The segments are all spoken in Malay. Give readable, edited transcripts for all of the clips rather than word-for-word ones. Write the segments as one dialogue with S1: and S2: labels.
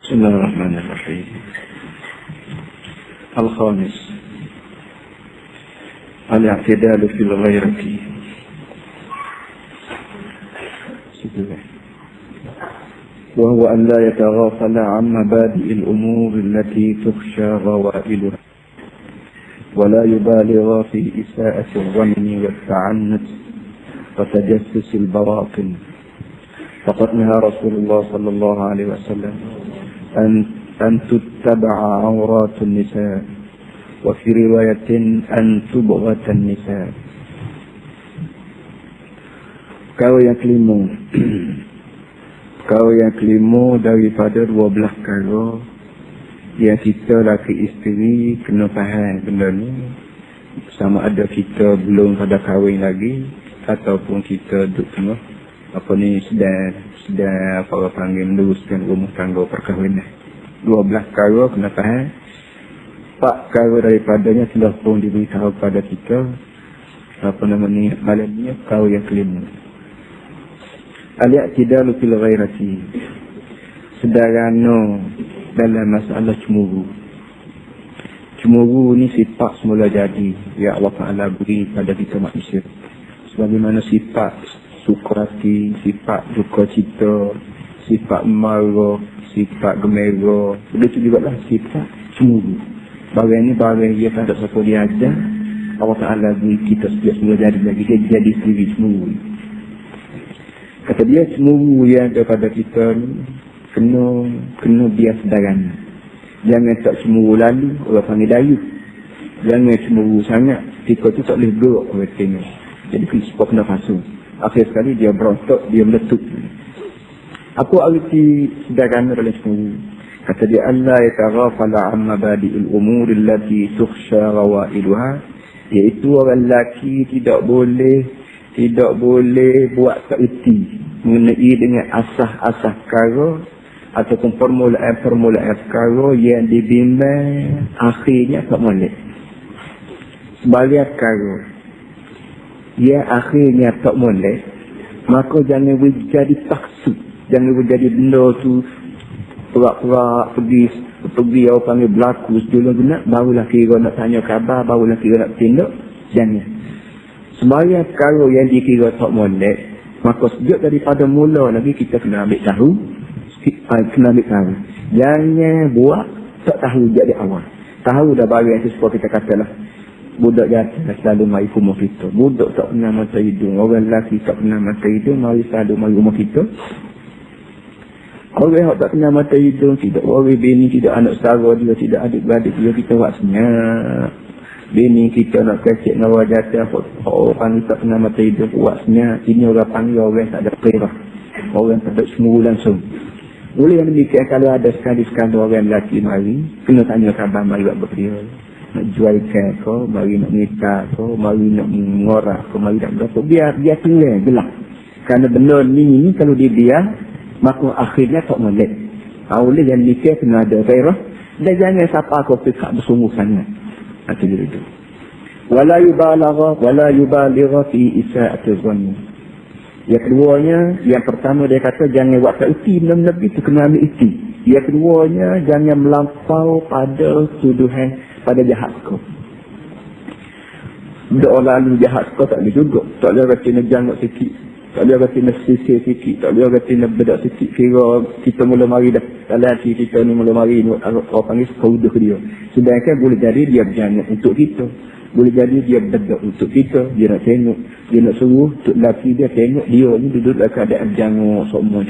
S1: بسم الله الرحمن الرحيم. الخامس الاعتدال في الغيرة، وهو أن لا يتغافل عن مبادئ الأمور التي تخشى غوائلها، ولا يبالغ في إساءة الظن والتعنت وتجسس البواطن. فقد نهى رسول الله صلى الله عليه وسلم أن تتبع عورات النساء، وفي رواية أن تبغت النساء. Kau yang kelima daripada 12 perkara yang kita laki isteri kena faham benda ni, sama ada kita belum pada kahwin lagi ataupun kita duduk tengah sedang apa panggil meneruskan rumah tangga perkahwinan. 12 perkara kena faham. 4 perkara daripadanya telah pun diberitahu pada kita malam ni. Kau yang kelima, al-i'tidalu fil ghairati, sederhana dalam masalah cemburu. Cemburu ni sifat semula jadi yang Allah Ta'ala beri pada kita manusia. Sebagaimana sifat suka hati, sifat duka cita, sifat marah, sifat gembira, begitu juga lah sifat cemburu. Barang ni barang dia tak ada siapa dia ajar, Allah Ta'ala beri kita sejak semula jadi lagi, dia jadi sendiri cemburu. Kata dia cemburu yang daripada kita ni kena biar sedaran. Jangan tak cemburu lalu, orang panggil dayu. Jangan cemburu sangat, kita tu tak boleh gerak orang tengok. Jadi kita kena fasa. Akhir sekali dia berontak, dia meletup. Apa arti sederhana dalam cemburu? Kata dia, Allah yataghafala amma badi'il umur allati tukhsha rawailuha, iaitu orang lelaki tidak boleh buat kerti mengenai dengan asas-asas perkara ataupun permulaan perkara yang dibimbang akhirnya tak molek. Sebagai perkara yang akhirnya tak molek, maka jangan jadi paksa, jangan jadi benda tu pura-pura pergi orang panggil berlaku sedulur benar, barulah kira nak tanya khabar, barulah kira nak tindak. Jangan. Sebagai perkara yang dikira tak molek, maka sejak daripada mula lagi kita kena ambil tahu. Jangan buat tak tahu jadi awal. Tahu dah barang itu sebab kita katalah budak jatuh selalu mari rumah kita. Budak tak pernah mata hidung, orang lelaki tak pernah mata hidung, mari selalu mari rumah kita. Orang yang tak pernah mata hidung, tidak orang bini, tidak anak saudara dia, tidak adik-beradik dia, kita buat senyap. Bini kita nak kecek dengan orang jatuh, orang tak pernah mata hidung, buat senyap. Ini orang panggil orang tak ada perah, orang tak ada cemburu langsung. Boleh yang demikian kalau ada sekali-sekali orang lelaki mari, kena tanya khabar, mari buat berdia. Nak jual ikan ke, mari nak nikah ke, mari nak mengorak ke, mari nak berapa. Biar tenang, gelap. Kerana benda ni kalau dia biar, maka akhirnya tak molek. Oleh yang nikah kena ada gairah, dan jangan siapa kau fikir bersungguh sangat. Itu dia itu. Wala yubaligha fi isa'ati dhanni. Yang keduanya, yang pertama dia kata jangan buat kerti benda-benda itu, kena ambil iti. Yang keduanya, jangan melampau pada tuduhan, pada jahat kau. Benda orang lalu jahat kau tak boleh juga. Tak boleh kata nak janggut sikit, tak boleh kata nak sisir sikit, tak boleh kata nak bedak sikit. Kira kita mula mari dah, dalam hati kita ni mula mari, orang panggil keuduh dia. Sedangkan boleh jadi dia berjanggut untuk kita, boleh jadi dia berdedak untuk kita. Dia nak tengok, dia nak suruh untuk lelaki dia tengok dia ni duduk dalam keadaan janggut semua,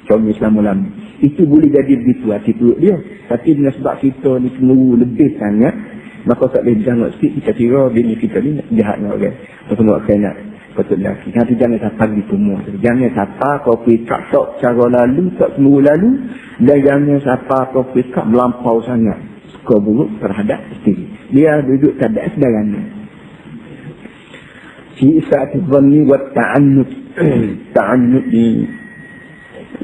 S1: comel selama-lama. Itu boleh jadi begitu hati perut dia. Tapi dengan sebab kita ni cemburu lebih sangat, maka tak boleh janggut sikit, kita kira bini kita ni jahat dengan orang. Betul tak nak betul lelaki. Nanti jangan siapa gitu semua. Jangan siapa kau fikir tak cara lalu, tak cemburu lalu, dan jangan siapa kau fikir melampau sangat suka buruk terhadap isteri. Dia duduk keadaan sederhana. Fi isa'ati dhanni wa ta'annud. Ta'annud ni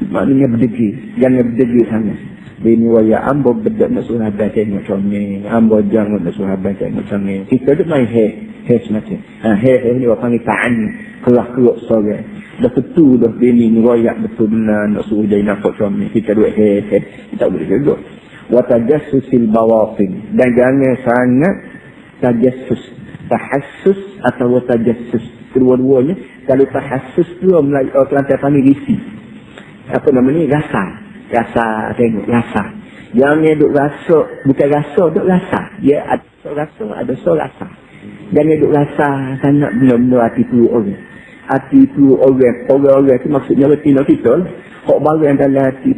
S1: maknanya berdegi. Jangan berdegi sangat. Bini waya ambo bedak nak suruh abang tengok comel, ambo jangan nak suruh abang tengok comel. Kita tu main semacam. Ni orang panggil ta'annud. Kelah-kelah sorang. Dah betul dah bini ni royak betul benar nak suruh jadi nafkah suami. Kita duit kita boleh juga. Wa tajassusil bawatin. Dan jangan sangat tajassus. Tahassus atau tajassus. Kedua-duanya. Kalau tahassus tu Melayu Kelantan panggil risi. Apa nama ni? Rasa tengok. Jangan duk rasa. Bukan rasa, duk rasa. Ya ada rasa, ada rasa. Jangan duk rasa sangat benar-benar hati tu orang. Hati tu orang tu maksudnya retina kita lah. Kok barang dalam hati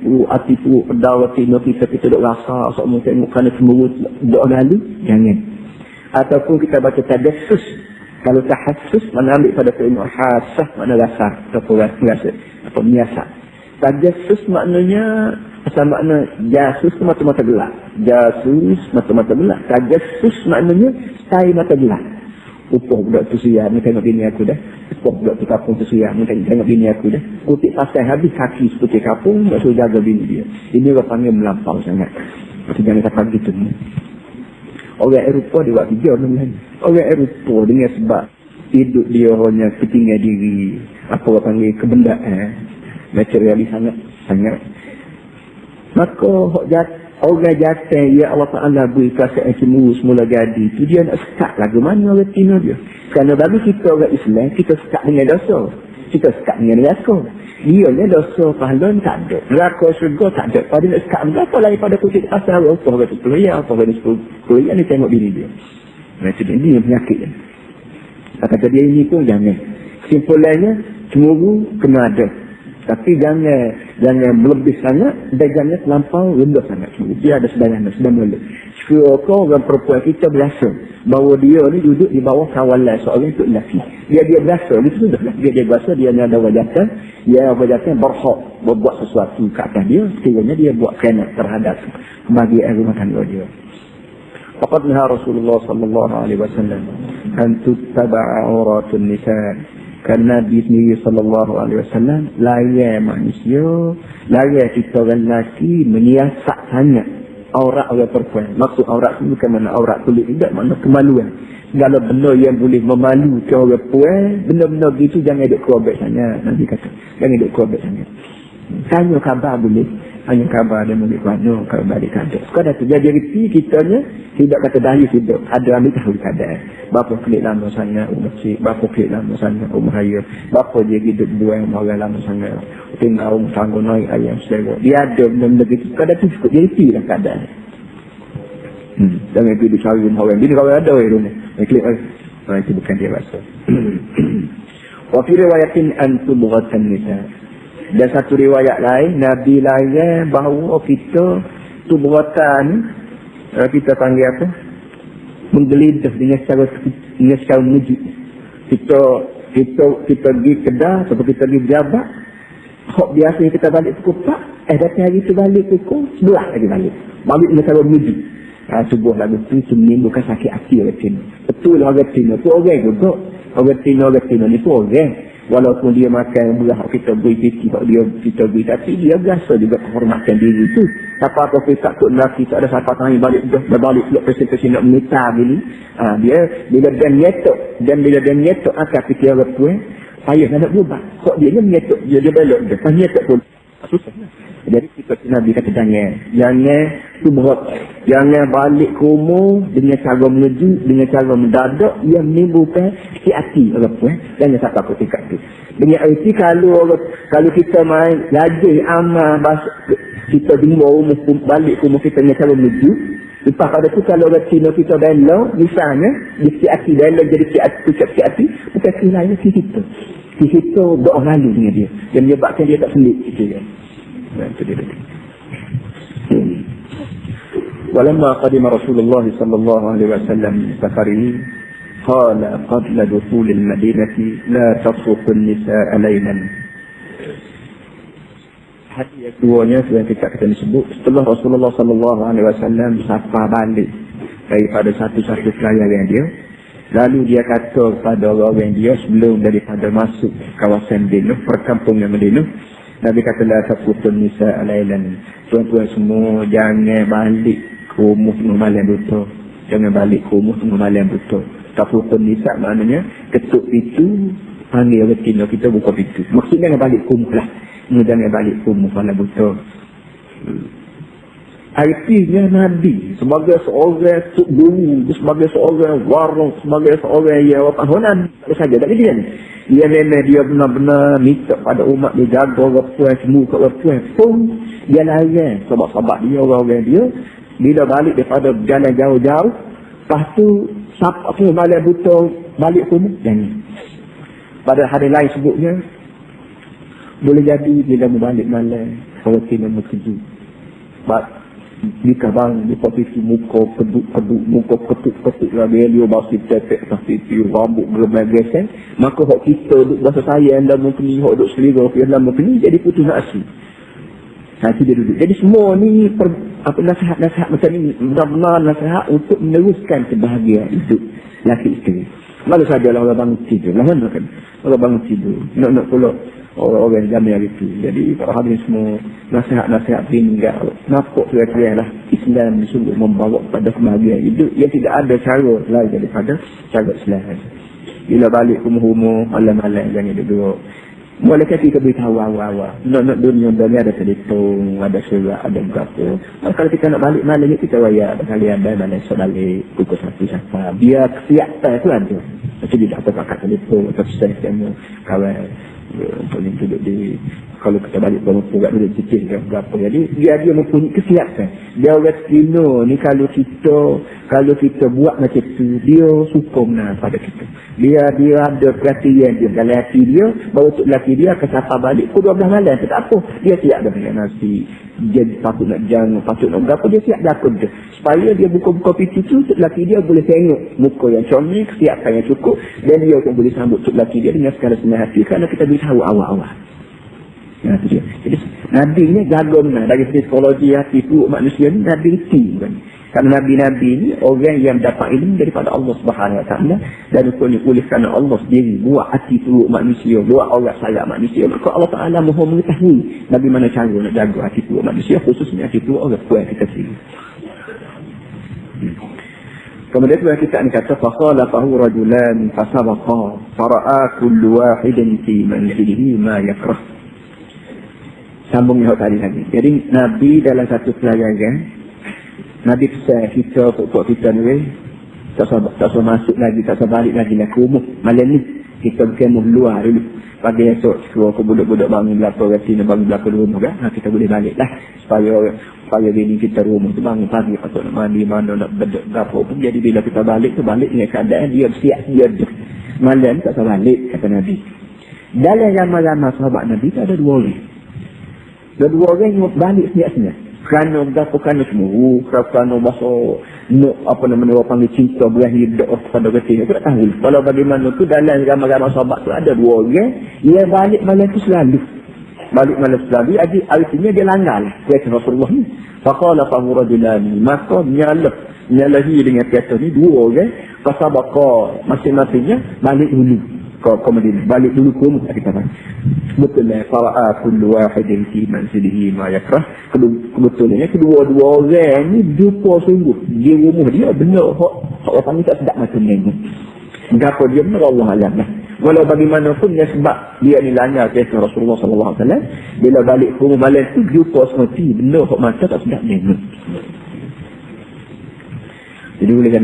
S1: tu pedar retina kita duk rasa semua tengok kerana cemburu duk lalu, jangan. Ataupun kita baca tajassus. Kalau tahassus mana ambil pada ilmu hasah, mana rasa atau rasa atau biasa. Tajassus maknanya asal makna jasus tu mata-mata gelap. Jasus mata-mata gelap. Tajassus maknanya stay mata gelap. Upah budak tu siap ni tengok bini aku dah. Upah budak tu kapung tu siap ni tengok bini aku dah. Kutip pasal habis kaki seperti kapung, tak suruh jaga bini dia. Ini orang panggil melampau sangat. Macam jangan kata begitu ni. Orang Eropah dia buat tiga orang lain. Orang Eropah dengan sebab hidup dia hanya ketinggian diri. Apa orang panggil kebendaan. Materialis sangat. Maka orang jatuh, ya Allah Ta'ala beri kasih cemburu semula jadi. Itu dia nak sekat lagu mana orang Tino dia. Kerana bagi kita orang Islam, kita sekat dengan dosa. Kita sekat dengan neraka. Dia ni dosa pahlawan tak ada. Neraka syurga tak ada. Pada nak sekat berapa lagi pada kutip asal apa orang tu keluar, apa orang tu keluar ni tengok diri dia. Macam ini penyakit dia. Kata dia ini pun jangan. Kesimpulannya, cemburu kena ada. Tapi jangan berlebih sangat dan jangan terlampau rendah sangat. Dia ada sedarannya, sudah mula. Sekiranya orang perempuan kita berasa bahawa dia ni duduk di bawah kawalan seorang itu lelaki. Dia berasa, itu sudah lah. Dia berasa dia ni ada wajahkan, berhak berbuat sesuatu ke atas dia. Sekiranya dia buat kena terhadap kebahagiaan rumah tangga dia. Faqad naha Rasulullah sallallahu alaihi wasallam an tuttaba'a auratun nisa'. Kerana Nabi sendiri sallallahu alaihi wasallam larang manusia, larang kita orang lelaki menyiasat sangat aurat orang perempuan. Maksud aurat itu bukan mana aurat kulit, tidak, makna kemaluan. Segala benda yang boleh memalukan orang perempuan, benda-benda begitu jangan duk kerobek sangat. Nabi kata, jangan duk kerobek sangat. Tanya khabar boleh, hanya khabar dia boleh mana, kalau balik tak ada. Sekarang tu jadi reti kitanya tidak kata dahulu hidup. Ada ambil tahu keadaan. Berapa klik lama sangat masjid, berapa klik lama sangat raya, berapa dia hidup buang orang lama sangat. Tinggal tangguh naik ayam sewa. Dia ada benda-benda gitu. Sekarang tu cukup jadi reti lah keadaan. Jangan pergi cari rumah orang. Bini kalau ada rumah. Klik itu bukan dia rasa. Wa fi riwayatin an tubghatan nisa. Dan satu riwayat lain, Nabi larang bahawa kita tubratan, kita panggil apa? Menggelidah dengan secara menuju. Kita pergi kedah, atau kita pergi jabat. Hak biasanya kita balik pukul 4, datang hari tu balik pukul 11 lagi balik. Balik dengan cara menuju. Subuh lagu tu menimbulkan sakit hati orang Tino. Betul orang Tino tu orang juga. Orang Tino ni tu orang. Walaupun dia makan belah kita beri titi kat dia, kita beri, tapi dia biasa juga menghormatkan diri tu. Siapa-apa kita takut lelaki, tak ada siapa tanya balik dah balik pula presentasi nak menita gini. Dia bila dia nyetok akan fikir orang tu, payah nak berubah. Kok dia nyetok, dia belok dia. Pas nyetok pun susah. Jadi kita Nabi kata jangan subhat, jangan balik ke rumah dengan cara menuju, dengan cara mendadak yang menimbulkan sakit hati orang tu. Jangan sampai aku tingkat tu. Dengan erti kalau kita main lajih amal kita jumpa rumah balik ke rumah kita dengan cara menuju. Lepas pada tu kalau orang Cina kita belok, misalnya di sikit hati belok jadi sikit hati, bukan kira lain kita. Kita doa lalu dengan dia dan menyebabkan dia tak selit kita. ولما قدم رسول الله صلى الله عليه وسلم من سفره قال قبل دخول المدينة لا تطرق النساء ليلا. Hadis yang keduanya yang kita sebut setelah Rasulullah sallallahu alaihi wasallam safar balik daripada satu-satu kelayaran dia, lalu dia kata kepada orang dia sebelum daripada masuk kawasan Madinah, perkampungan Madinah, Nabi kata la tafutun nisa alailan. Tuan-tuan semua jangan balik ke rumah tengah malam buta. Jangan balik ke rumah tengah malam buta. Tafutun nisa maknanya ketuk pintu panggil reti kita buka pintu. Maksudnya nak balik kumuh lah. Jangan balik kumuh kalau betul. Artinya Nabi sebagai seorang tuk guru, sebagai seorang warung, sebagai seorang yang pahonan saja tak dia ni. Dia memang dia benar-benar minta pada umat dia jaga orang semua kat orang pun dia layan sebab dia orang dia bila balik daripada jalan jauh-jauh, lepas tu siapa tu balik buta balik kumuh dan pada hari lain sebutnya boleh jadi bila balik malam kalau kena berkeju. Di kabang, di posisi muka keduk, muka ketuk lah dia basi tepek kasi tiu, rambut berbagai sen. Maka hak kita duk bahasa saya yang dalam mungkin hak duk selera yang dalam mungkin jadi putus asa. Nanti dia duduk. Jadi semua ni nasihat-nasihat macam ni benar-benar nasihat untuk meneruskan kebahagiaan hidup laki isteri. Malu sajalah orang bangun tidur. Mana kan? Orang bangun tidur. Nak pula orang-orang zaman itu. Jadi para hadirin semua nasihat-nasihat tinggal. Nampak kira-kira lah Islam sungguh membawa kepada kebahagiaan hidup yang tidak ada cara lain daripada cara Islam. Bila balik kumuh-kumuh malam-malam jangan duduk. Boleh kita beritahu awal-awal. Nak dunia ada telefon, ada surat, ada berapa. Kalau kita nak balik malam ni kita wayar kalian balik balik pukul 1 sampai. Biar kesiapan tu ada. Macam dia tak pakai telefon atau sistem kawan boleh duduk di kalau kita balik berapa kat duduk cicil ke berapa. Jadi dia mempunyai kesiapan. Dia orang Cina ni kalau kita buat macam tu dia sokong pada kita. Dia ada perhatian dia dalam hati dia baru untuk lelaki dia akan sampai balik pukul 12 malam tak apa. Dia siap dah makan nasi. Dia patut nak jangan, patut nak berapa dia siap dah dia. Supaya dia buka-buka pintu tu untuk lelaki dia boleh tengok muka yang comel, kesiapan yang cukup dan dia pun boleh sambut untuk lelaki dia dengan segala senang hati kerana kita beritahu awal-awal. Itu dia. Jadi Nabi ni jaga benar dari segi psikologi hati tu manusia ni Nabi reti kan. Karena Nabi-Nabi ni orang yang dapat ilmu daripada Allah Subhanahu Wa Taala dan oleh kerana Allah sendiri buat hati tu manusia, buat orang sayang manusia, maka Allah Taala Maha mengetahui bagaimana cara nak jaga hati tu manusia, khususnya hati tu orang kuat kita sendiri. Kemudian kita ni kata fakhalafahu rajulan fasabaqa fara'a kullu wahidin fi manzilihi ma yakrah. Sambungnya tadi lagi. Jadi Nabi dalam satu pelajaran Nabi pesan kita pokok kita ni tak usah masuk lagi, tak usah balik lagi ke rumah. Malam ni kita berkemah luar dulu. Pagi esok keluar ke budak-budak bangun belakang rati nak bangun belakang rumah kan. Kita boleh balik lah. Supaya bini kita rumah tu bangun pagi patut nak mandi mana nak bedek berapa pun. Jadi bila kita balik tu balik dengan keadaan dia siap dia malam tak usah balik kata Nabi. Dalam ramai-ramai sahabat Nabi tu ada dua orang. Dua orang yang balik siap-siap. Kerana berapa kerana semua kerana bahasa orang panggil cinta berakhir pada ketika itu tak tahu. Kalau bagaimana tu dalam ramai-ramai sahabat tu ada dua orang yang balik malam tu selalu. Balik malam selalu artinya dia langgar kata Rasulullah ni. Faqala fahu rajulani maka nyalahi dengan kata ni dua orang fasabaqa masing-masingnya balik dulu. Kemudian balik dulu ke rumah kita kan. Betulnya fara'a kullu wahidin fi manzilihi ma yakrah. Kebetulnya kedua-dua orang ni jumpa sungguh di rumah dia benar hak orang tak sedap macam ni. Gapo dia benar Allah alam lah. Walau bagaimanapun ya sebab dia ni langgar kisah Rasulullah sallallahu alaihi wasallam bila balik ke rumah malam tu jumpa seperti benar hak mata tak sedap ni. Jadi boleh kan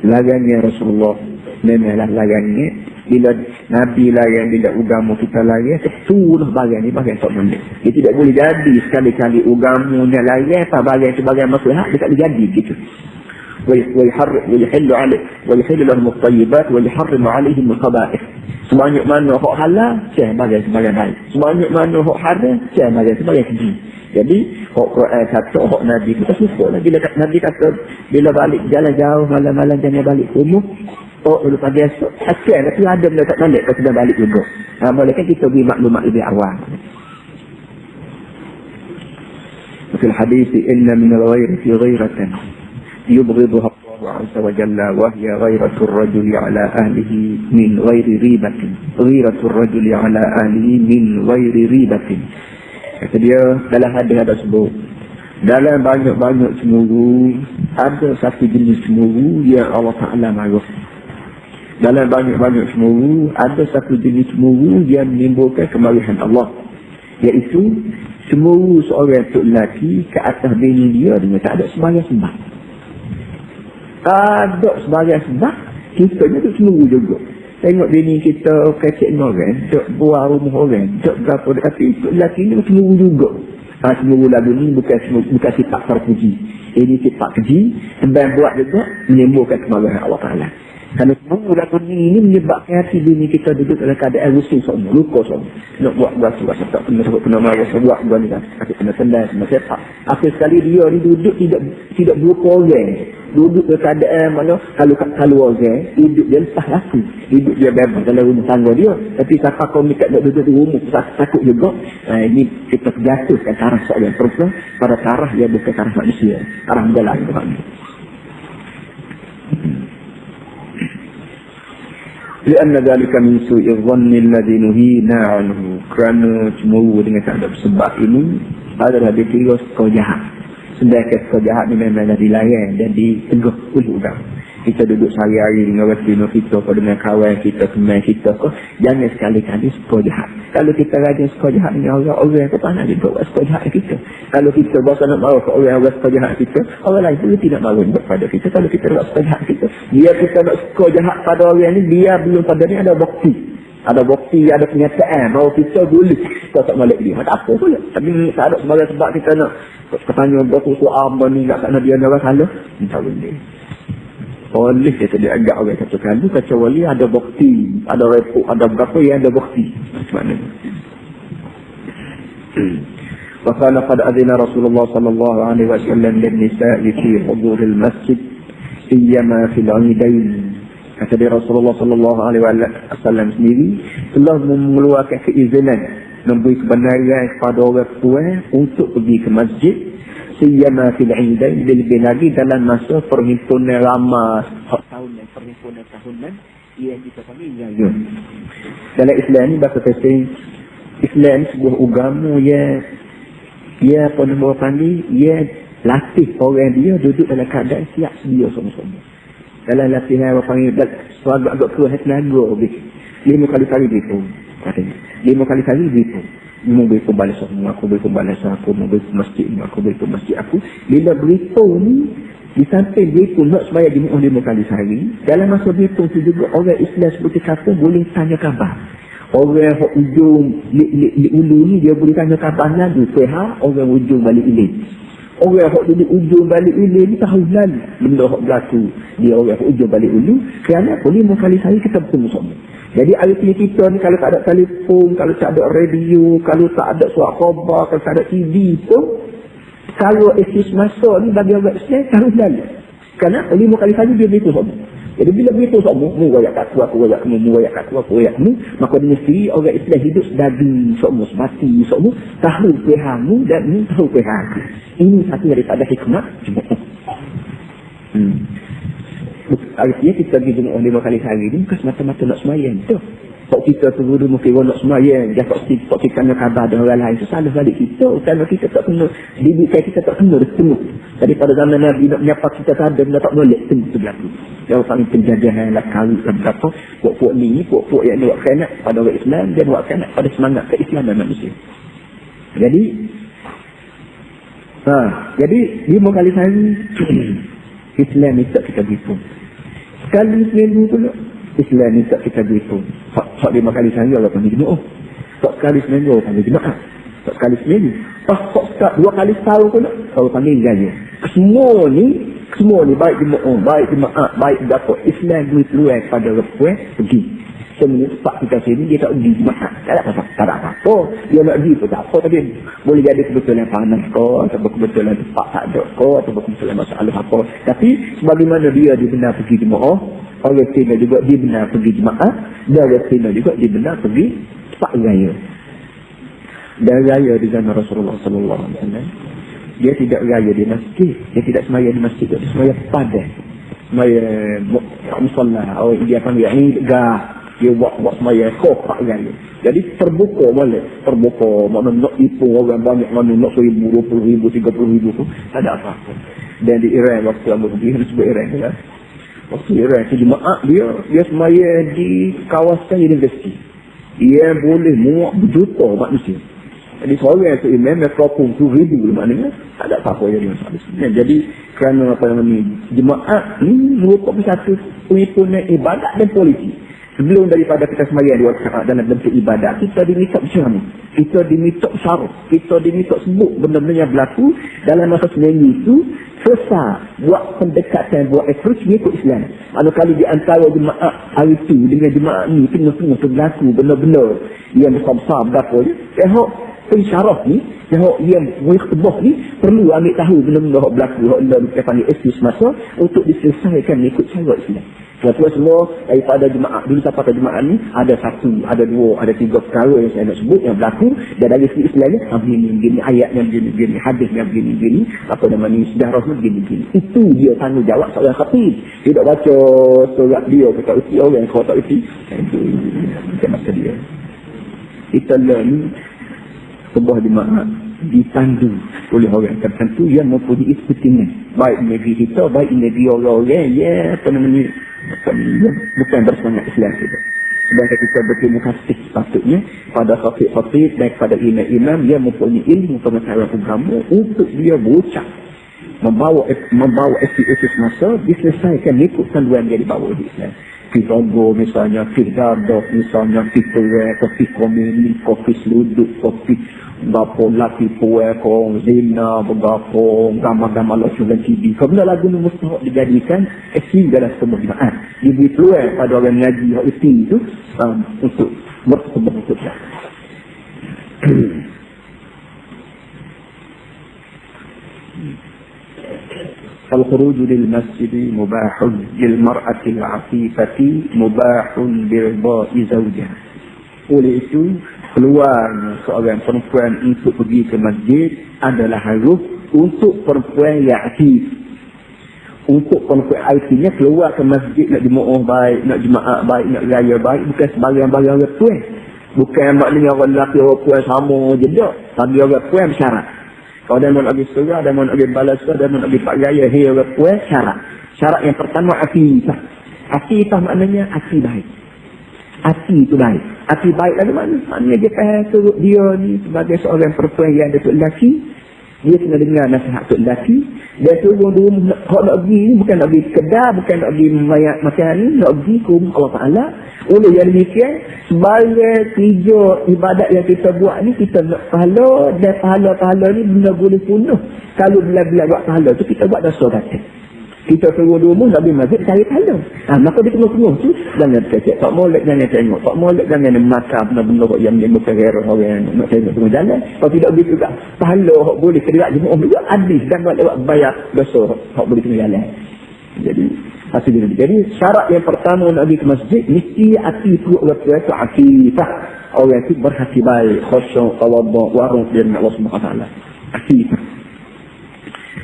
S1: lagannya Rasulullah memanglah lagannya bila Nabi layan, bila agama kita layan, setulah bagian ni bagian tak boleh. Dia tidak boleh jadi sekali-kali agama dia layan, apa bagian itu bagian masalah, dia tak boleh jadi gitu. ويحل لهم الطيبات ويحرم عليهم الخبائث. Sebanyak mana hak halal, saya bagian sebagai baik. Sebanyak mana hak haram, saya bagian sebagai keji. Jadi, hak Quran kata, hak Nabi kita suka lah. Bila Nabi kata, bila balik jalan jauh, malam-malam jangan balik rumah, dulu pagi esok, asyik tapi ada benda tak balik, kau sudah balik juga. Boleh kan kita beri maklumat lebih awal. Di hadis, inna min al-ghairi fi ghairatan yubghiduha Allah azza wa jalla wa hiya ghairatul rajuli ala ahlihi min ghairi ribatin. Ghairatul rajuli ala ahlihi min ghairi ribatin. Kata dia dalam hadis ada sebut dalam banyak-banyak cemburu ada satu jenis cemburu yang Allah Ta'ala marah. Dalam banyak-banyak cemburu, ada satu jenis cemburu yang menimbulkan kemarahan Allah. Iaitu cemburu seorang tok lelaki ke atas bini dia dengan tak ada sembahyang sebab. Tak ada sembahyang sebab, kita ni tu cemburu juga. Tengok bini kita kecek orang, tak buat rumah orang, tak berapa dia kata, tok lelaki ni cemburu juga. Cemburu lagu ni bukan sifat terpuji. Ini sifat keji, dan buat juga menimbulkan kemarahan Allah Ta'ala. Kalau cemburu lagu ni menyebabkan hati bini kita duduk dalam keadaan rusing semua, luka semua. Nak buat rasa tak kena marah, buat ni kan. Asyik kena tendang, kena sepak. Akhir sekali dia ni duduk tidak berupa orang. Duduk dalam keadaan mana, kalau orang, hidup dia lepas laku. Hidup dia bebas dalam rumah tangga dia. Tapi siapa kau minta nak duduk di rumah, takut juga. Ini kita jatuhkan taraf seorang perempuan pada taraf yang bukan taraf manusia. Taraf jalan itu kan. Lianna dhalika min su'i dhanni alladhi nuhina anhu. Kerana cemburu dengan tak ada sebab ini adalah dikira sekau jahat. Sedangkan sekau jahat ni memang dah dilayan dan diteguh oleh agama. Kita duduk sehari-hari dengan retina kita atau dengan kawan kita, teman kita kau, jangan sekali-kali sekau jahat. Kalau kita rajin sekau jahat dengan orang tu tak nak juga buat sekau jahat kita. Kalau kita berasa nak marah ke orang sekau jahat kita, orang lain pun tidak marah kepada kita. Kalau kita nak sekau jahat kita, biar kita nak sekau jahat pada orang ni, biar belum pada ni ada bukti. Ada bukti, ada kenyataan bahawa kita boleh kita tak malik dia. Tak apa pula. Tapi tak ada sebagai sebab kita nak katanya berkusuh ni nak nak dia nak salah. Tak boleh. Boleh kita diagak orang satu kali kecuali ada bukti, ada report, ada berapa yang ada bukti. Macam mana? Wa qala qad adina Rasulullah sallallahu alaihi wasallam lin nisa'i fi hudur al masjid siyama fil 'idain. Kata dia Rasulullah sallallahu alaihi wasallam sendiri telah mengeluarkan keizinan, memberi kebenaran kepada orang tua untuk pergi ke masjid siyama fil 'idain, lebih lagi dalam masa perhimpunan ramah tahunan, perhimpunan tahunan yang kita panggil raya. Dalam Islam ni bahasa tafsir Islam sebuah agama yang apa nama panggil yang latih orang dia duduk dalam keadaan siap sedia sama-sama. Dalam latihan apa panggil agak keluar tenaga lebih 5 kali sehari begitu katanya. 5 kali sehari begitu. Mau beri balas semua, aku beri balas aku, mau beri masjid aku, beri masjid aku. Bila beritahu ni, di samping beritahu nak sembahyang Jumaat 5 kali sehari, dalam masa beritahu tu juga orang Islam seperti kata boleh tanya khabar. Orang ujung li ulu ni dia boleh tanya khabar lalu, sehat orang ujung balik ilim. Orang di ujung balik ilim ni tahu lalu benda hak berlaku. Dia orang ujung balik ulu, kerana apa 5 kali sehari kita bertemu sama. Jadi artinya kita ni kalau tak ada telefon, kalau tak ada radio, kalau tak ada surat khabar, kalau tak ada TV pun, kalau eksis masa ni bagi orang Islam harus lalu. Kerana 5 kali saja dia beritahu semua. Jadi bila beritahu semua, mu rakyat aku rakyat kamu, mu rakyat aku rakyat kamu, maka dengan sendiri orang Islam hidup daging semua, sebati semua, tahu pehamu dan mu tahu pehamu. Ini satu daripada hikmah Jumaat. Artinya kita pergi Jumaat 5 kali sehari ni bukan semata-mata nak semayang tu. Kalau kita tunggu dulu mungkin nak semayang, dia tak kita kena khabar dengan orang lain, itu salah balik kita. Kerana kita tak kena, didikan kita tak kena bertemu. Daripada zaman Nabi nak menyapa kita tak ada, benda tak boleh tengok tu berlaku. Yang paling penjajahan lah kali dan berapa, puak-puak ni, puak-puak yang buat kena pada orang Islam, dia buat kena pada semangat keislaman manusia. Jadi 5 kali sehari Islam minta kita berhitung. Sekali seminggu pula Islam minta kita berhitung. Tak 5 kali sehari Allah panggil Jumaat. Tak sekali seminggu Allah panggil Jumaat. Tak sekali seminggu. Tak 2 kali setahun pula Allah panggil raya. Semua ni baik Jumaat, baik dapat Islam duit luar pada repuan pergi. Sebenarnya tempat kita sini dia tak pergi Jumaat. Tak ada apa-apa. Dia nak pergi pun tak apa. Tapi boleh jadi kebetulan panas kau, atau kebetulan tempat tak ada kau, atau kebetulan masalah apa. Tapi sebagaimana dia dibenar pergi Jumaat, orang Cina juga dibenar pergi Jumaat, dan orang Cina juga dibenar pergi tempat raya. Dan raya di zaman Rasulullah sallallahu alaihi wasallam, dia tidak raya di masjid, dia tidak sembahyang di masjid, dia sembahyang padang. Sembahyang musalla, dia panggil Eid. Dia buat semaya kopak raya. Jadi terbuka boleh. Terbuka. Mana nak hitung orang banyak. Mana nak 1,000, 20,000, 30,000 pun. Tak ada apa-apa. Dan di Iran waktu Abu Dhabi. Dia sebut Iran. Ya. Waktu jemaah dia semaya di kawasan universiti. Dia boleh muat berjuta manusia. Jadi seorang tu imam yang kelopong tu ribu maknanya tak ada apa-apa jadi masalah. Jadi kerana apa namanya jemaah ni merupakan satu penghitungan ibadat dan politik. Sebelum daripada kita sembahyang di waktu dalam bentuk ibadat, kita diminta berceramah, kita diminta syarat, kita diminta sebut benda-benda yang berlaku dalam masa seminggu itu, selesai buat pendekatan, buat approach mengikut Islam. Kalau di antara jemaah hari itu dengan jemaah ni tengah-tengah berlaku benda-benda yang besar-besar berlaku je, pensyarah ni, yang muikhtabah ni perlu ambil tahu benda-benda yang berlaku, yang kita panggil excuse masa untuk diselesaikan mengikut cara Islam. Sebab semua daripada jemaah dulu sampai ke jemaah ni ada satu, ada dua, ada tiga perkara yang saya nak sebut yang berlaku dan dari segi Islam ni begini, ayatnya begini, hadisnya begini, apa nama ni, sejarahnya begini. Itu dia tanggungjawab seorang khatib. Tidak baca surat dia kita uti orang yang kau tak uti. Itu macam masa dia. Kita ni sebuah jemaah dipandu oleh orang tertentu yang mempunyai kepentingan baik negeri kita, baik negeri orang-orang apa namanya bukan bersemangat Islam kita. Sedangkan kita berterima kasih sepatutnya pada khatib-khatib dan kepada imam-imam yang mempunyai ilmu pengetahuan agama untuk dia berucap membawa isu masa diselesaikan ikut panduan yang dibawa di Islam. Fizogo misalnya, Fidardo misalnya, Fitowe, Kopi Komini, Kopi Seluduk, Kopi Bapo Laki Poe, Kong Zina, Begapo, Gama-Gama Losu dan TV. Kemudian lagu ini mustahak dijadikan isi dalam sebuah jemaah. Diberi peluang pada orang ngaji yang isi itu untuk bersebuah maksudnya. الخروج للمسجد مباح للمرأة العفيفة مباح برضاء زوجها. Oleh itu keluarnya seorang perempuan untuk pergi ke masjid adalah harus untuk perempuan yang aktif. Untuk perempuan aktifnya keluar ke masjid nak jemaah baik, nak jemaah baik, nak raya baik, bukan sebarang-barang orang puan. Bukan maknanya orang lelaki orang puan sama je tak. Tapi orang puan bersyarat. Kalau dia mau pergi surah, dia mau pergi balas, dia mau pergi pak raya, dia orang puan syarat. Syarat yang pertama akifah. Akifah maknanya hati baik. Hati itu baik. Hati baik lalu mana? Maknanya dia faham suruh dia ni sebagai seorang perempuan yang ada tuk lelaki. Dia kena dengar nasihat tuk lelaki. Dia suruh dia nak pergi, bukan nak pergi kedai, bukan nak pergi macam ni, nak pergi ke rumah Allah Ta'ala. Oleh yang demikian, sebagai 3 ibadat yang kita buat ni, kita nak pahala, dan pahala-pahala ni benda boleh penuh. Kalau bila-bila buat pahala tu, kita buat dosa kata. Kita suruh dia nak pergi masjid, cari pahala. Maka dia tengah-tengah tu, jangan kecek. Tak molek, jangan tengok. Tak molek, jangan makan benda-benda yang dia berkera orang nak tengok tengah jalan. Kalau tidak begitu tak, pahala yang boleh kederak jemaah juga habis. Dan buat lewat bayar dosa yang boleh tengah jalan. Jadi syarat yang pertama nak pergi ke masjid, mesti hati perut orang tua itu akifah. Orang itu berhati baik, khusyuk, tawaduk, warung dengan Allah SWT. Akifah.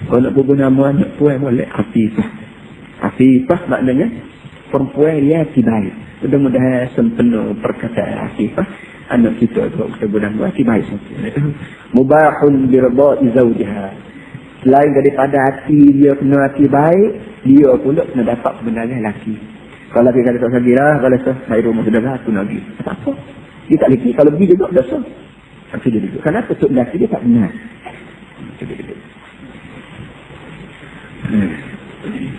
S1: Kalau nak berguna nama anak puan boleh Afifah. Afifah maknanya perempuan yang hati baik. Mudah-mudahan sempena perkataan Afifah anak kita tu kita guna nama hati baik. Mubahun birda'i zawjiha. Selain daripada hati dia kena hati baik, dia pula kena dapat sebenarnya lelaki. Kalau lelaki kata tak lagi lah, kalau saya rumah sudah lah, aku nak pergi. Tak apa. Dia tak lelaki, kalau pergi juga dah sah. Tapi dia juga. Kenapa tu lelaki dia tak benar?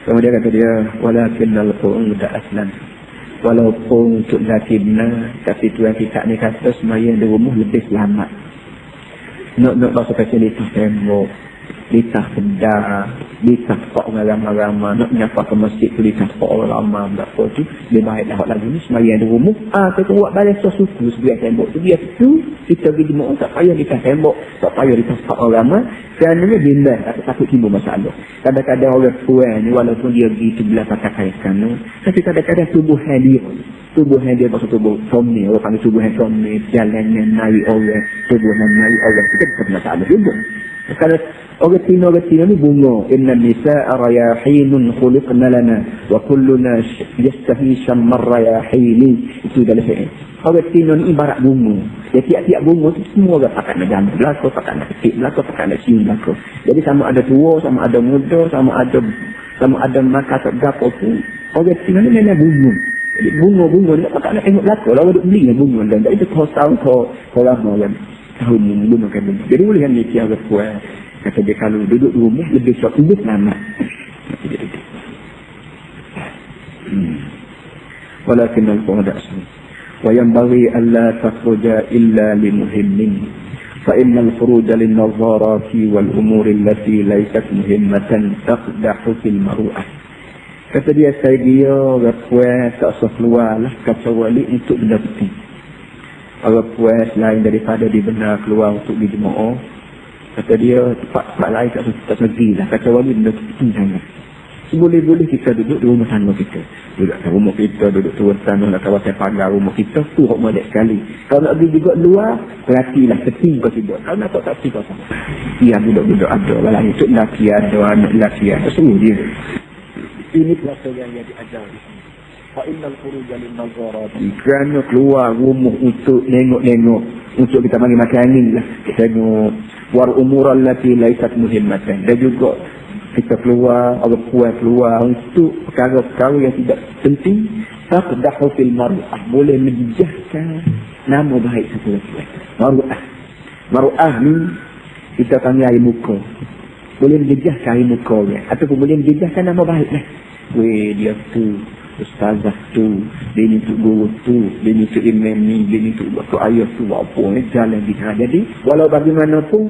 S1: Kemudian kata dia walakinnal qu'uda aslan, walaupun untuk lelaki benar, tapi tuan kita ni kata sembahyang di rumah lebih selamat. Nak rasa kata litah tembok, litah sedar, litah pak orang ramai-ramai, nak nyapa ke masjid tu litah pak orang ramai, berapa tu lebih baik dah lagi ni sembahyang di rumah. Kita buat balas suku sebelah tembok tu, biar tu kita pergi di rumah tak payah litah tembok, tak payah litah pak orang ramai. Kerana bila takut timbul masalah. Kadang-kadang orang puan ni walaupun dia pergi tu bila pakai-pakai, tapi kadang-kadang tubuhan dia maksud tubuh somni, orang panggil tubuhan somni, jalannya naik orang, tubuhan naik orang, kita tak ada masalah juga. Kalau orang Cina ni bunga, inna nisa'a rayahinun khuliqna lana wa kulluna yastahi shammar rayahini. Itu dalam fi'il. Orang Cina ni ibarat bunga. Jadi tiap-tiap bunga tu semua orang pakai nak jambu belakang, pakai nak kecil belakang, pakai nak siung belakang. Jadi sama ada tua, sama ada muda, sama ada Sama ada makan tak gapo pun, orang tinggal ni memang bunga. Jadi bunga-bunga ni tak nak tengok belakang. Lalu duk beli bunga dan tak itu kau tahu kau lama kan. Tahun ni bunga kan bunga. Jadi boleh kan ni tiada kuat. Kata dia kalau duduk di rumah lebih sok hidup lama. Walakin al-qada asli. Wa yanbaghi alla takhruja illa li muhimmin. Fa innal khuruja lin nazarati wal umur allati laysat muhimmatan taqdahu fil mar'ah. Kata dia saya dia berpuas tak usah keluar lah kecuali untuk benda penting. Orang puas lain daripada dibenar keluar untuk di jemaah. Kata dia tempat lain tak pergi lah kecuali benda penting sangat. Boleh-boleh kita duduk di rumah tangga kita. Duduk di rumah kita, duduk turun tanah, nak kawasan pagar rumah kita, tu hak modek sekali. Kalau nak pergi juga luar, perhatilah, keting kau tidak. Kalau nak tak keting kau sama. Ya, budak-budak ada. Walau itu lelaki ada, anak lelaki ada. Semua dia. Ini pelajaran yang diajar di sini. Fa'innal khuruja lin nazarati. Kerana keluar rumah untuk nengok-nengok. Untuk kita bagi makan angin lah. Kita tengok. War umuran lati laisat muhimmatan. Dan juga kita keluar, orang kuat keluar untuk perkara-perkara yang tidak penting, taqdahu fil mar'ah, boleh menjejaskan nama baik satu lelaki. Mar'ah ni kita panggil air muka, boleh menjejaskan air muka dia, ataupun boleh menjejaskan nama baik lah. Weh, dia tu ustazah tu, dia ni tu guru tu, dia ni tu imam ni, dia ni tu waktu ayah tu, apa ni jalan di sana. Jadi walau bagaimanapun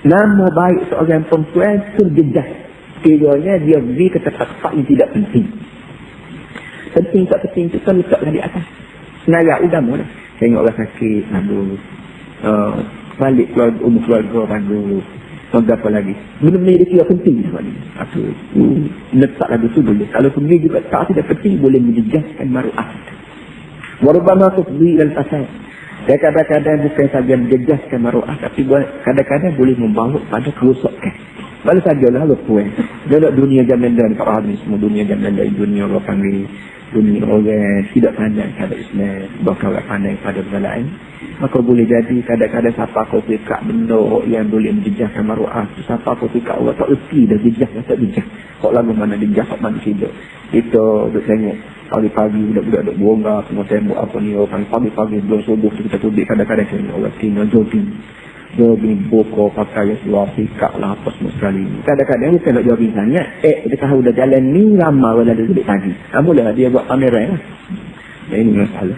S1: nama baik seorang perempuan terjejas. Kiranya dia beri ke tempat yang tidak penting. Penting tak penting tu kan letaklah di atas. Senarai agama lah. Tengok orang sakit, lalu balik keluarga, lalu apa lagi. Benda-benda dia kira penting. Letak lagu tu boleh. Kalau pergi juga tak tidak penting, boleh menjejaskan maru'ah. Warubama tufdi dan fasad. Dan kadang-kadang bukan saja menjejaskan maru'ah, tapi kadang-kadang boleh membawa pada kerosakan. Balas sajalah berpuas. Dalam dunia zaman dan kat ni semua dunia zaman dan dunia orang panggil dunia orang tidak pandai pada Islam, bahkan orang pandai pada benda lain. Maka boleh jadi kadang-kadang siapa kau fikak benda yang boleh menjejaskan maru'ah. Siapa kau fikak orang tak erti dah jejah, tak jejah. Kok lama mana jejah, kok mana tidak. Kita duduk tengok pagi-pagi budak-budak duduk bongga, semua tembok apa ni orang pagi-pagi belum subuh kita tudik kadang-kadang tengok orang tinggal jogging. Jogging boko pakai luar fikak lah apa semua sekali. Kadang-kadang bukan nak jogging sangat. Dia tahu dah jalan ni ramai wala dia duduk pagi. Boleh dia buat kamera lah. Ini masalah.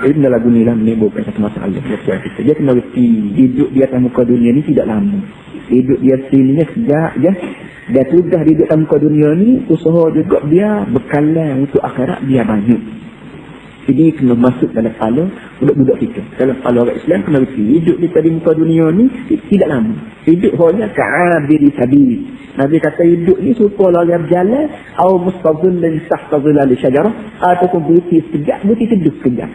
S1: Ini lagu ni lah menimbulkan satu masalah. Dia kena reti hidup di atas muka dunia ni tidak lama. Hidup dia sini sekejap je. Dan sudah hidup atas muka dunia ni, usaha juga dia bekalan untuk akhirat dia banyak. Jadi kena masuk dalam kepala budak-budak kita. Dalam kepala orang Islam kena reti hidup kita di muka dunia ni tidak lama. Hidup hanya ka'abiri sabili. Nabi kata hidup ni supaya orang berjalan atau mustazillin tahta zilali syajarah, ataupun berhenti sekejap, berhenti tidur sekejap.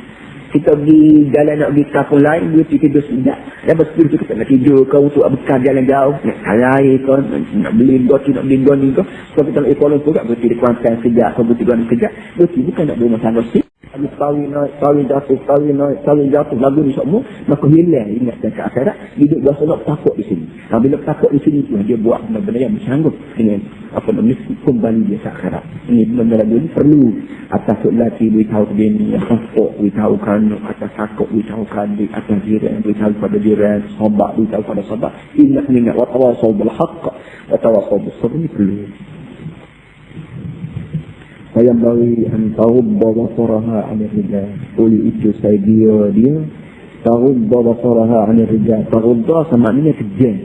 S1: Kita pergi jalan nak pergi kampung lain, berhenti tidur sekejap. Lepas tu kita nak tidur kau untuk bekal jalan jauh, nak kalai kau, nak beli goti, nak beli goni kau. Kalau kita nak ikut pun tak berhenti di Kuantan sekejap, kau berhenti goni sekejap. Berhenti bukan nak berumah tangga sih. Habis tawi jatuh lagu ni semua, maka hilang ingat dan ke akhirat. Hidup biasa nak takut di sini. Bila takut di sini tu dia buat benda-benda yang bersanggup dengan apa namanya kembali dia ke akhirat. Ini benda lagu ni perlu atas lelaki beritahu dia ni, takut beritahu kanak, atas takut beritahu kadik, atas jiran beritahu pada jiran, sahabat beritahu pada sahabat. Ingat wa tawasaw bil haqq wa tawasaw bis sabr. Ini perlu. Fayambari an tarubba basaraha 'anil rijal. Oleh itu saya dia tarubba basaraha 'anil rijal. Tarubba sama maknanya kejam.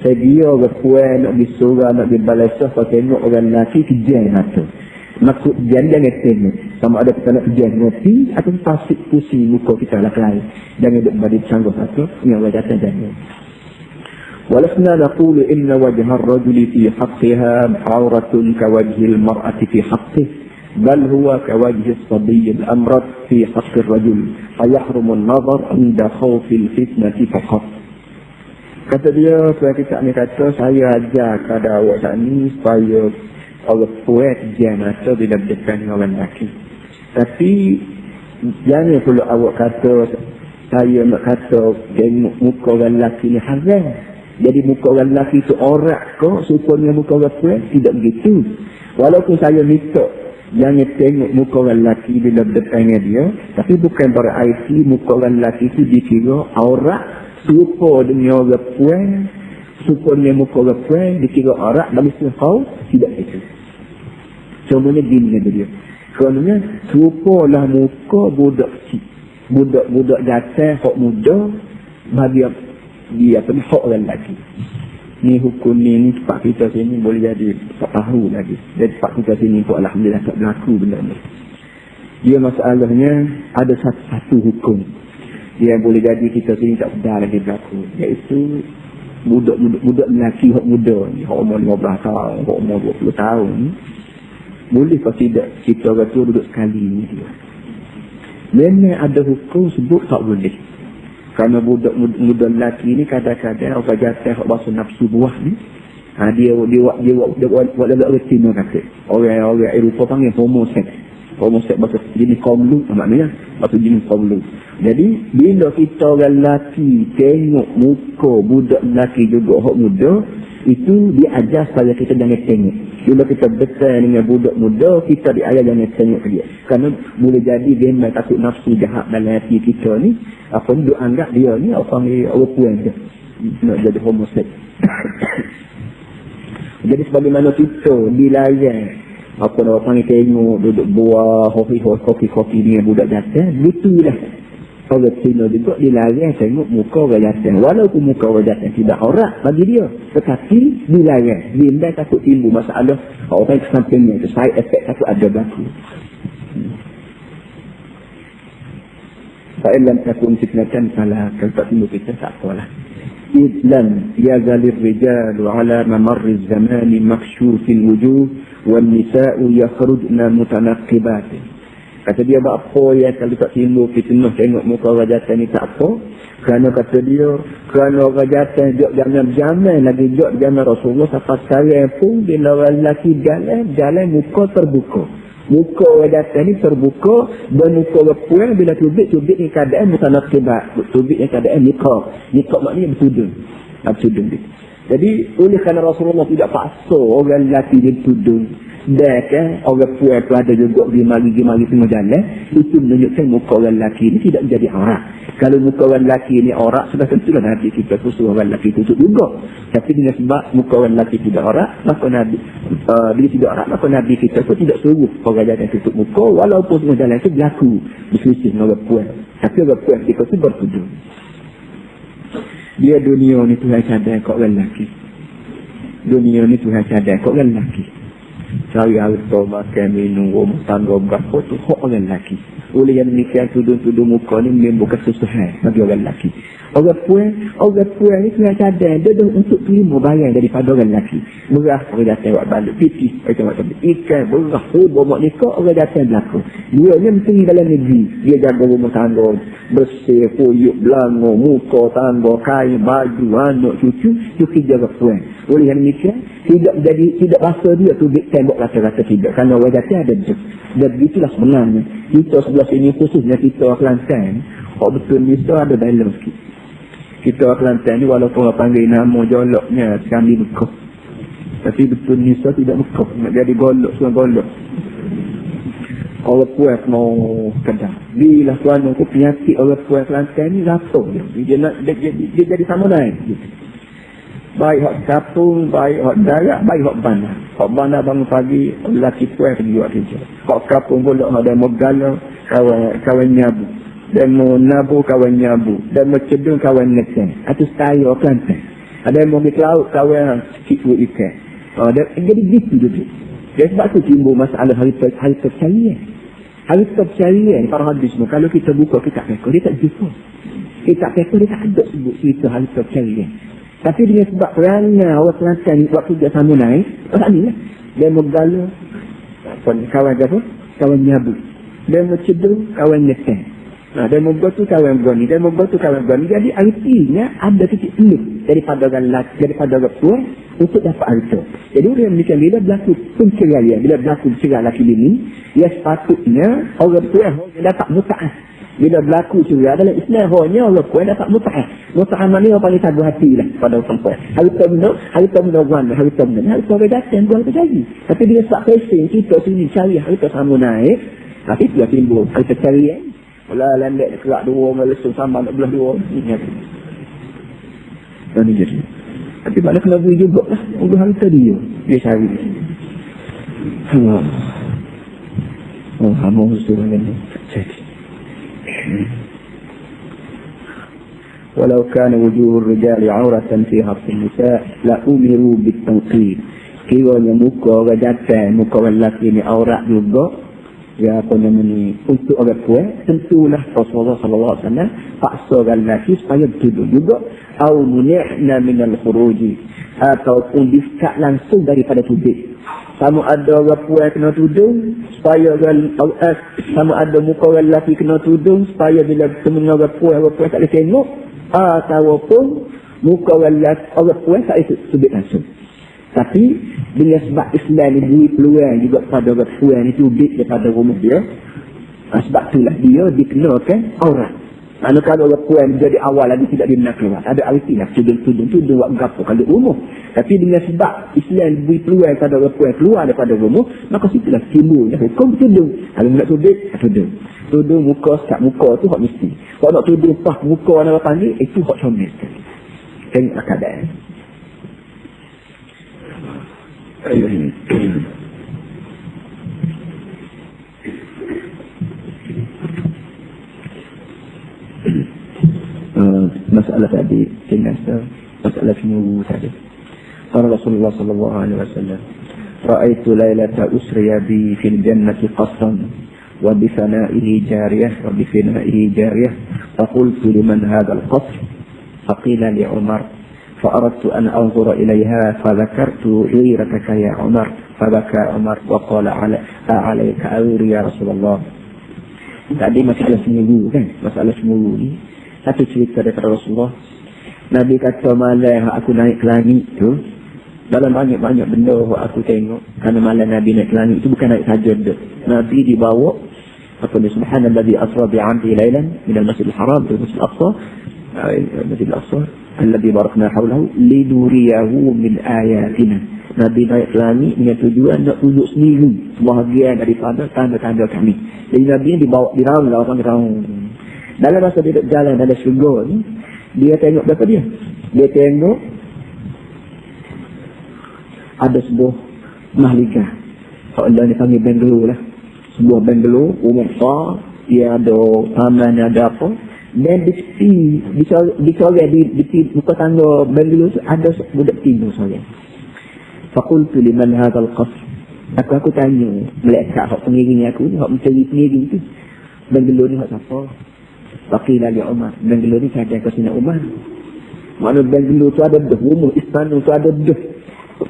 S1: Saya dia berpuan nak disurah, nak dibalasah, kalau tengok orang lelaki kejam mata. Maksud kejam jangan tengok. Sama ada kita nak kejam ngerti atau pasik pusing muka kita lah lain. Jangan duduk badi cangguh satu, yang Allah kata jangan. ولسنا نقول إن وجه الرجل في حقها عورة كوجه المرأة في حقه، بل هو كوجه الصبي الأمرد في حق الرجل، فيحرم النظر عند خوف الفتنة فقط. Kata dia, supaya kita ni kata, saya ajar kepada awak tak ni supaya Allah puas jangan mata bila berdekat dengan orang lelaki. Tapi jangan pula awak kata saya nak kata tengok muka orang lelaki ni haram. Jadi muka orang lelaki tu orak kok serupa dengan muka orang perempuan? Tidak begitu. Walaupun saya minta jangan tengok muka orang lelaki bila berdepan dengan dia, tapi bukan berarti muka orang lelaki tu dikira aurat serupa dengan orang perempuan, serupa dengan muka orang perempuan dikira aurat bagi kau. Tidak begitu. Contohnya gini kata dia. Kerana serupalah muka budak kecil, budak jatuh hak muda bagi dia apa ni hak orang lelaki. Ni hukum ni tempat kita sini boleh jadi tak tahu lagi. Jadi tempat kita sini pun alhamdulillah tak berlaku benda ni. Dia masalahnya ada satu hukum yang boleh jadi kita sini tak sedar lagi berlaku, iaitu budak lelaki hak muda ni, hak umur 15 tahun, hak umur 20 tahun, boleh kau tidak kita kata duduk sekali ni dia. Memang ada hukum sebut tak boleh. Kerana budak muda lelaki ni kadang-kadang orang jatuh hak bahasa nafsu buah ni, dia buat lelak retina kata. Orang Eropah panggil homoseks. Homoseks bahasa jenis kaum lu, maknanya bahasa jenis kaum lu. Jadi bila kita orang lelaki tengok muka budak lelaki juga hak muda, itu diajar supaya kita jangan tengok. Bila kita bertanya dengan budak muda, kita diajar jangan tengok dia. Kerana boleh jadi dia memang takut nafsu jahat dalam hati kita ni. Apa ni, dia anggap dia ni orang puan dia. Nak jadi homoseks. Jadi sebagaimana kita dilayan, apa orang panggil tengok, duduk buah, hoki dengan budak jatuh, begitulah. Orang Cina juga dilarang tengok muka orang jatuh. Walaupun muka orang jatuh tidak aurat bagi dia, tetapi dilarang. Dia takut timbul masalah orang kesampingnya, itu side effect takut ada berlaku. Fa'ilam takun fitnatan fala, kalau tak timbul kita tak apalah. Idlam yazalir rijalu ala mamarri zamani maksyufil wujuh wal nisa'u yakhrujna mutanaqibatin. Kata dia apa ya kalau tak timbul fitnah tengok muka orang jatuh ni tak apa. Kerana kata dia, kerana orang jatuh jok zaman lagi jok zaman Rasulullah sampai sekarang pun bila orang lelaki jalan muka terbuka. Muka orang jatuh ni terbuka dan muka orang puan bila tubik ni keadaan mutanaqibat. Tubik ni keadaan niqab. Niqab maknanya bertudung. Bertudung dia. Jadi oleh kerana Rasulullah tidak paksa orang lelaki dia bertudung. Dan kan orang puan tu ada juga gimari tengah jalan, itu menunjukkan muka orang lelaki ni tidak menjadi aurat. Kalau muka orang lelaki ni aurat, sudah tentulah Nabi kita tu suruh orang lelaki tutup juga. Tapi dengan sebab muka orang lelaki tidak aurat, maka Nabi bila tidak aurat, maka Nabi kita pun tidak suruh orang jalan tutup muka, walaupun tengah jalan itu berlaku berselisih dengan orang puan. Tapi orang puan kita tu bertudung. Dia dunia ni Tuhan cadang kat orang lelaki. Dunia ni Tuhan cadang kat orang lelaki. Cari harta, makan, minum, rumah tangga, berapa tu hak orang lelaki. Oleh yang demikian tudung-tudung muka ni memang bukan sesuai bagi orang lelaki. Orang puan ni kena cadang, dia dah untuk terima barang daripada orang lelaki. Berah, orang datang buat balik, pipis, macam-macam. Ikan, berah, bomak nikah, orang datang belakang. Dia ni menteri dalam negeri. Dia jaga rumah tangga, bersih, kuyuk, belangor, muka, tangga, kain, baju, anak, cucu, itu kerja orang puan. Oleh yang demikian, tidak bahasa dia tu tembok rata-rata tidak. Kerana orang jatuh ada je. Dan begitulah sebenarnya. Kita sebelah sini khususnya kita Kelantan. Orang betul bisa ada dalam sikit. Kita Kelantan ni walaupun orang panggil nama joloknya kami Mekah. Tapi betul Nisa tidak Mekah. Nak jadi golok, semua golok. Orang puas mau kedai. Bila tuan aku penyakit orang puas Kelantan ni rata dia. Dia jadi sama lain. Gitu. Baik hak kapung, baik hak darat, baik hak bandar. Hak bandar bangun pagi, lelaki puan pergi buat kerja. Hak kapung pula ada megala, kawan nyabu. Dan mau nabu, kawan nyabu. Dan mau cedung, kawan ngetan. Itu style Kelantan. Ada yang mau pergi ke laut, kawan cikgu ikan. Jadi gitu juga. Jadi sebab tu timbul masalah hari percayaan. Hari percayaan, para hadis semua. Kalau kita buka kitab fiqh, dia tak jumpa. Kitab fiqh dia tak ada sebut cerita hari percayaan. Tapi dengan sebab kerana orang Kelantan waktu dia sama naik, orang ni lah. Dia megala, kawan apa? Kawan nyabu. Dia mencedung, kawan nyetan. Dia membantu kawan berani. Dia membantu kawan berani. Jadi artinya ada titik penuh daripada orang lelaki, daripada orang tua untuk dapat harta. Jadi orang demikian bila berlaku penceraian, bila berlaku cerai lelaki ini, ia sepatutnya orang tua yang dapat muta'ah. Bila berlaku cerai dalam Islam hanya orang perempuan dapat mut'ah. Mut'ah mana orang paling sabar hati lah pada orang perempuan. Harta benda guana, harta datang buat terjadi. Tapi dia sebab pesing kita sini cari harta sama naik. Tapi dia timbul kita cari Wala landek kerak dua melesung sama nak belah dua. Ingat. Dan ini jadi. Tapi mana kena beri juga lah. Untuk harta dia. Dia cari. Hama usul dengan ni. Jadi. Walau kana wujuhur rijali auratan fi hafin nisa la umiru bitanqid. Kiranya muka orang jantan, muka orang lelaki ni aurat juga. Ya apa namanya untuk orang tua, tentulah Rasulullah sallallahu alaihi wasallam paksa orang lelaki supaya bertudung juga. Au muni'na minal khuruji. Ataupun disekat langsung daripada tudung. Sama ada orang puan kena tudung supaya sama ada muka orang lelaki kena tudung supaya bila bertemu orang puan tak boleh tengok, ataupun muka orang puan tak boleh tudung langsung. Tapi dengan sebab Islam ni beri peluang juga kepada orang puan ni tudung daripada rumah dia, sebab itulah dia dikenakan aurat. Manakala orang puan jadi awal lagi tidak dibenarkan keluar. Ada arti lah tudung buat berapa kali rumah. Tapi dengan sebab Islam beri peluang kepada orang puan keluar daripada rumah, maka situlah timbulnya hukum tudung. Kalau nak tudung. Tudung muka, sekat muka tu hak mesti. Kalau nak tudung pah muka orang panggil, itu hak comel sekali. Tengoklah keadaan. Masalah tadi dengan masalah cemburu tadi. Rasulullah sallallahu alaihi wasallam, "Ra'aitu lailata usriya bi fil jannati qasran wa bi sana'ihi jariyah wa bi fina'ihi jariyah. Faqultu liman hadha al-qasr? Faqila li Umar. فأردت أن أنظر إليها فذكرت غيرتك يا عمر فبكى عمر وقال عليك أغير يا رسول الله." Tadi masalah cemburu kan? Masalah cemburu ni satu cerita daripada Rasulullah. Nabi kata malam aku naik ke langit tu, dalam banyak-banyak benda aku tengok. Kerana malam Nabi naik ke langit tu bukan naik saja dah. Nabi dibawa apa ni, subhanalladzi asra bi'abdihi lailan minal masjidil haram ila masjidil aqsa, masjidil aqsa alladzi barakna hawlahu linuriyahu min ayatina. Nabi naik ke langit dengan tujuan nak tunjuk sendiri sebahagian daripada tanda-tanda kami. Jadi Nabi ni dibawa dirawat orang tahu. Dalam masa dia berjalan dalam syurga ni, dia tengok apa dia? Dia tengok ada sebuah mahliga. Allah ni panggil bengkel lah. Sebuah bengkel umum besar, dia ada taman, ada apa. Dan di muka tangga bengkel tu ada budak tidur seorang. Faqultu liman hadzal qasr. Aku tanya malaikat hak pengiring aku ni, hak mencari pengiring tu. Bengkel ni hak siapa? Faqila li Umar. Bengkel ni saya ke sini Umar. Mana bengkel tu ada rumah istana tu ada dah.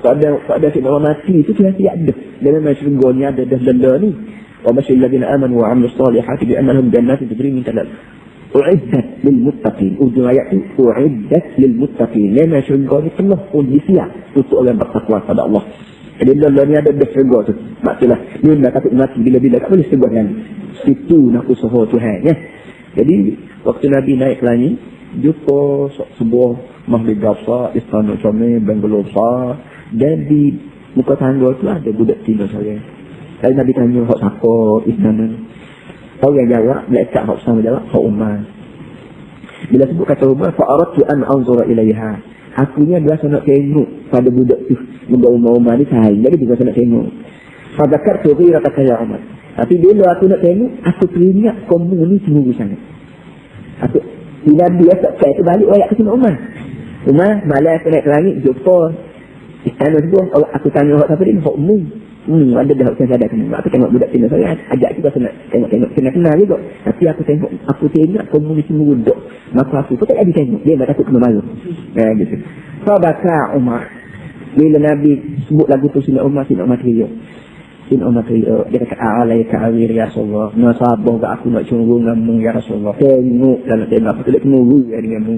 S1: Ada orang mati itu sudah tidak ada. Dalam syurga ni ada benda ni. Wa basyiril ladzina amanu wa 'amilus solihati bi anna lahum jannatin tajri min tahtiha u'iddat lil muttaqin. Ujung ayat tu u'iddat lil muttaqin. Dalam syurga ni telah pun disiap untuk orang bertakwa kepada Allah. Jadi benda ni ada syurga tu. Maksudlah dia nak takut mati bila-bila tak boleh sebut kan. Situ nak usaha Tuhan ya. Jadi waktu Nabi naik ke langit, jumpa sebuah mahliga besar, istana comel, bengkel besar, dan di muka tangga tu ada budak tidur saya. Lalu Nabi tanya hak siapa istana ni? Orang jawab, malaikat hak sama jawab, hak Umar. Bila sebut kata Umar, fa'aradtu an anzura ilaiha. Aku ni biasa nak tengok pada budak tu, budak Umar ni sayang, jadi biasa nak tengok. Fa zakartu ghairataka ya Umar. Tapi bila aku nak tengok, aku teringat kamu ni cemburu sangat. Bila dia saya tu balik ayat ke sini Umar. Umar, malam aku naik ke langit, jumpa istana sebuah. Aku tanya orang siapa dia, hak umum. Ada dah saya sadar kena. Aku tengok budak Cina saya, ajak kita nak tengok kenal juga. Tapi aku tengok kamu ni cemburu dok. Maka aku tak jadi tengok. Dia dah takut kena malu. Gitu. Fabaka Umar. Bila Nabi sebut lagu tu sini Umar teriak. Sini Umar teriak. Dia kata, alaika awir ya Rasulullah. Nak sabar ke aku nak cemburu dengan ya Rasulullah. Tengok dan tengok. Aku tak cemburu dengan mu.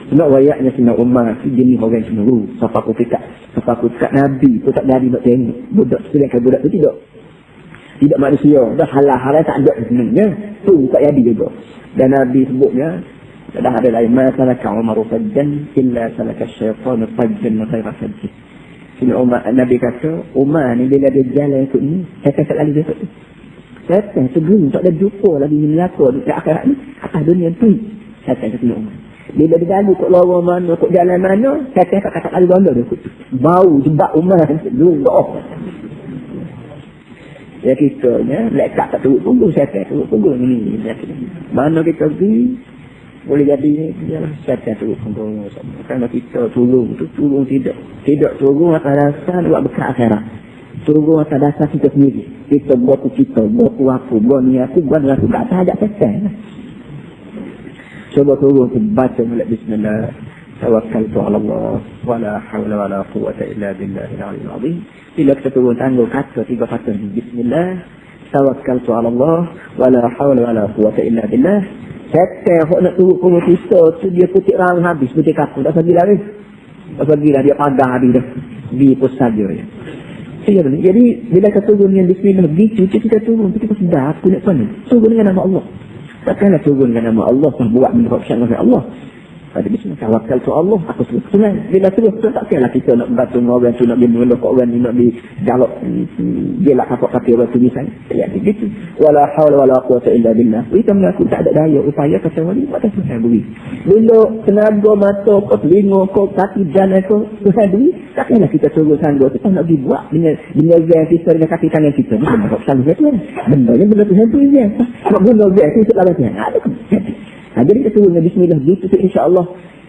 S1: Nak wayaknya Sina Umar si jenis orang cemburu. Siapa aku dekat Nabi tu tak jadi nak tengok. Budak sedangkan budak tu tidak manusia. Dah halal tak ada sebenarnya. tu tak jadi juga. Dan Nabi sebutnya, dah ada lain, ma salaka Umar fajjan illa salaka syaitan fajjan ghaira fajjih. Ini Umar, Nabi kata, Umar ni bila dia jalan ikut ni, saya tak lagi dia ikut tu. Saya sebelum tak ada jumpa lagi ni melaka di akhirat ni, atas dunia tu. Saya kata Umar. Bila dia lalu kot lorong mana, kot jalan mana, saya kata lagi gondol dia ikut tu. Bau jebak Umar juga. Ya kita ni, lekat tak turut tunggu, saya turut tunggu ni. Mana kita pergi, boleh jadi ialah saya turut tunggu. Kerana kita turun tu, turun tidak turun atas dasar buat bekal akhirat. Turun atas dasar kita sendiri. Kita buat kita, buat aku, buat ni aku, buat ni aku. Tak ada sesuai. Coba turun tu, baca mulai bismillah. Tawakkaltu ala Allah, wala hawla wala quwwata illa billahil aliyyil azim. Bila kita turun tangga kata 3 kata ni, bismillah, tawakkaltu ala Allah, wala hawla wala quwwata illa billah. Setelah nak turun kumur kita tu, dia putih rang habis, putih kapu, tak pergi lagi. Tak pergi lah, dia padah habis dah. Di pun saja ya. Jadi, bila kita turun dengan bismillah, begitu kita turun, kita sedar, aku nak mana? Turun dengan nama Allah. Takkanlah turun dengan nama Allah, buat menurut syarat Allah. Pada bismillah, tawakkaltu Allah, aku terus senang. Bila terus tak kira lah kita nak batu orang tu, nak bermula kat orang ni, nak digalak, gelak kapok kaki orang tu misalnya. Ya, begitu. Wala hawla wala quwwata illa billah. Kita mengaku tak ada daya, upaya kata wali, buat tak susah beri. Bila tenaga mata kau, telinga kau, kaki jalan kau, susah beri, takkanlah kita turun sanggup. Kita nak dibuat dengan gaya kita, dengan kaki tangan kita. Bukan nak sanggup tu. Benda yang benda tu sanggup je. Nak guna gaya tu, tak lawan. Ada ke? Jadi kita turun dengan bismillah gitu tu insya-Allah.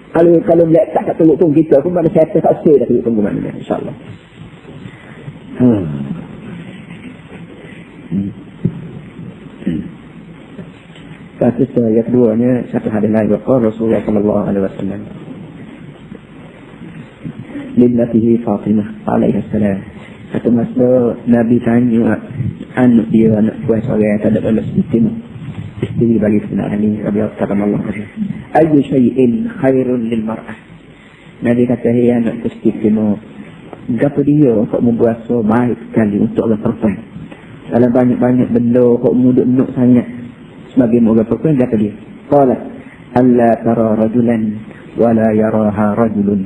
S1: Kalau tak turun tu kita pun mana saya tak say dah turun tunggu mana insya-Allah. Kasus yang keduanya satu hadis lain Rasulullah sallallahu alaihi wasallam. Linnatihi Fatimah alaihi salam. Satu masa Nabi tanya anak dia, anak puan seorang yang tak ada balas istimewa. Isteri bagi Sayyidina Ali radhiyallahu ta'ala anhu. Ayyu syai'in khairun lil mar'ah. Nabi kata, "Hei anak istimewa, gapo dia kok membuasa baik sekali untuk orang perempuan. Dalam banyak-banyak benda kok muduk nuk sangat sebagai orang perempuan," kata dia. Qala alla tara rajulan wa la yaraha rajulun.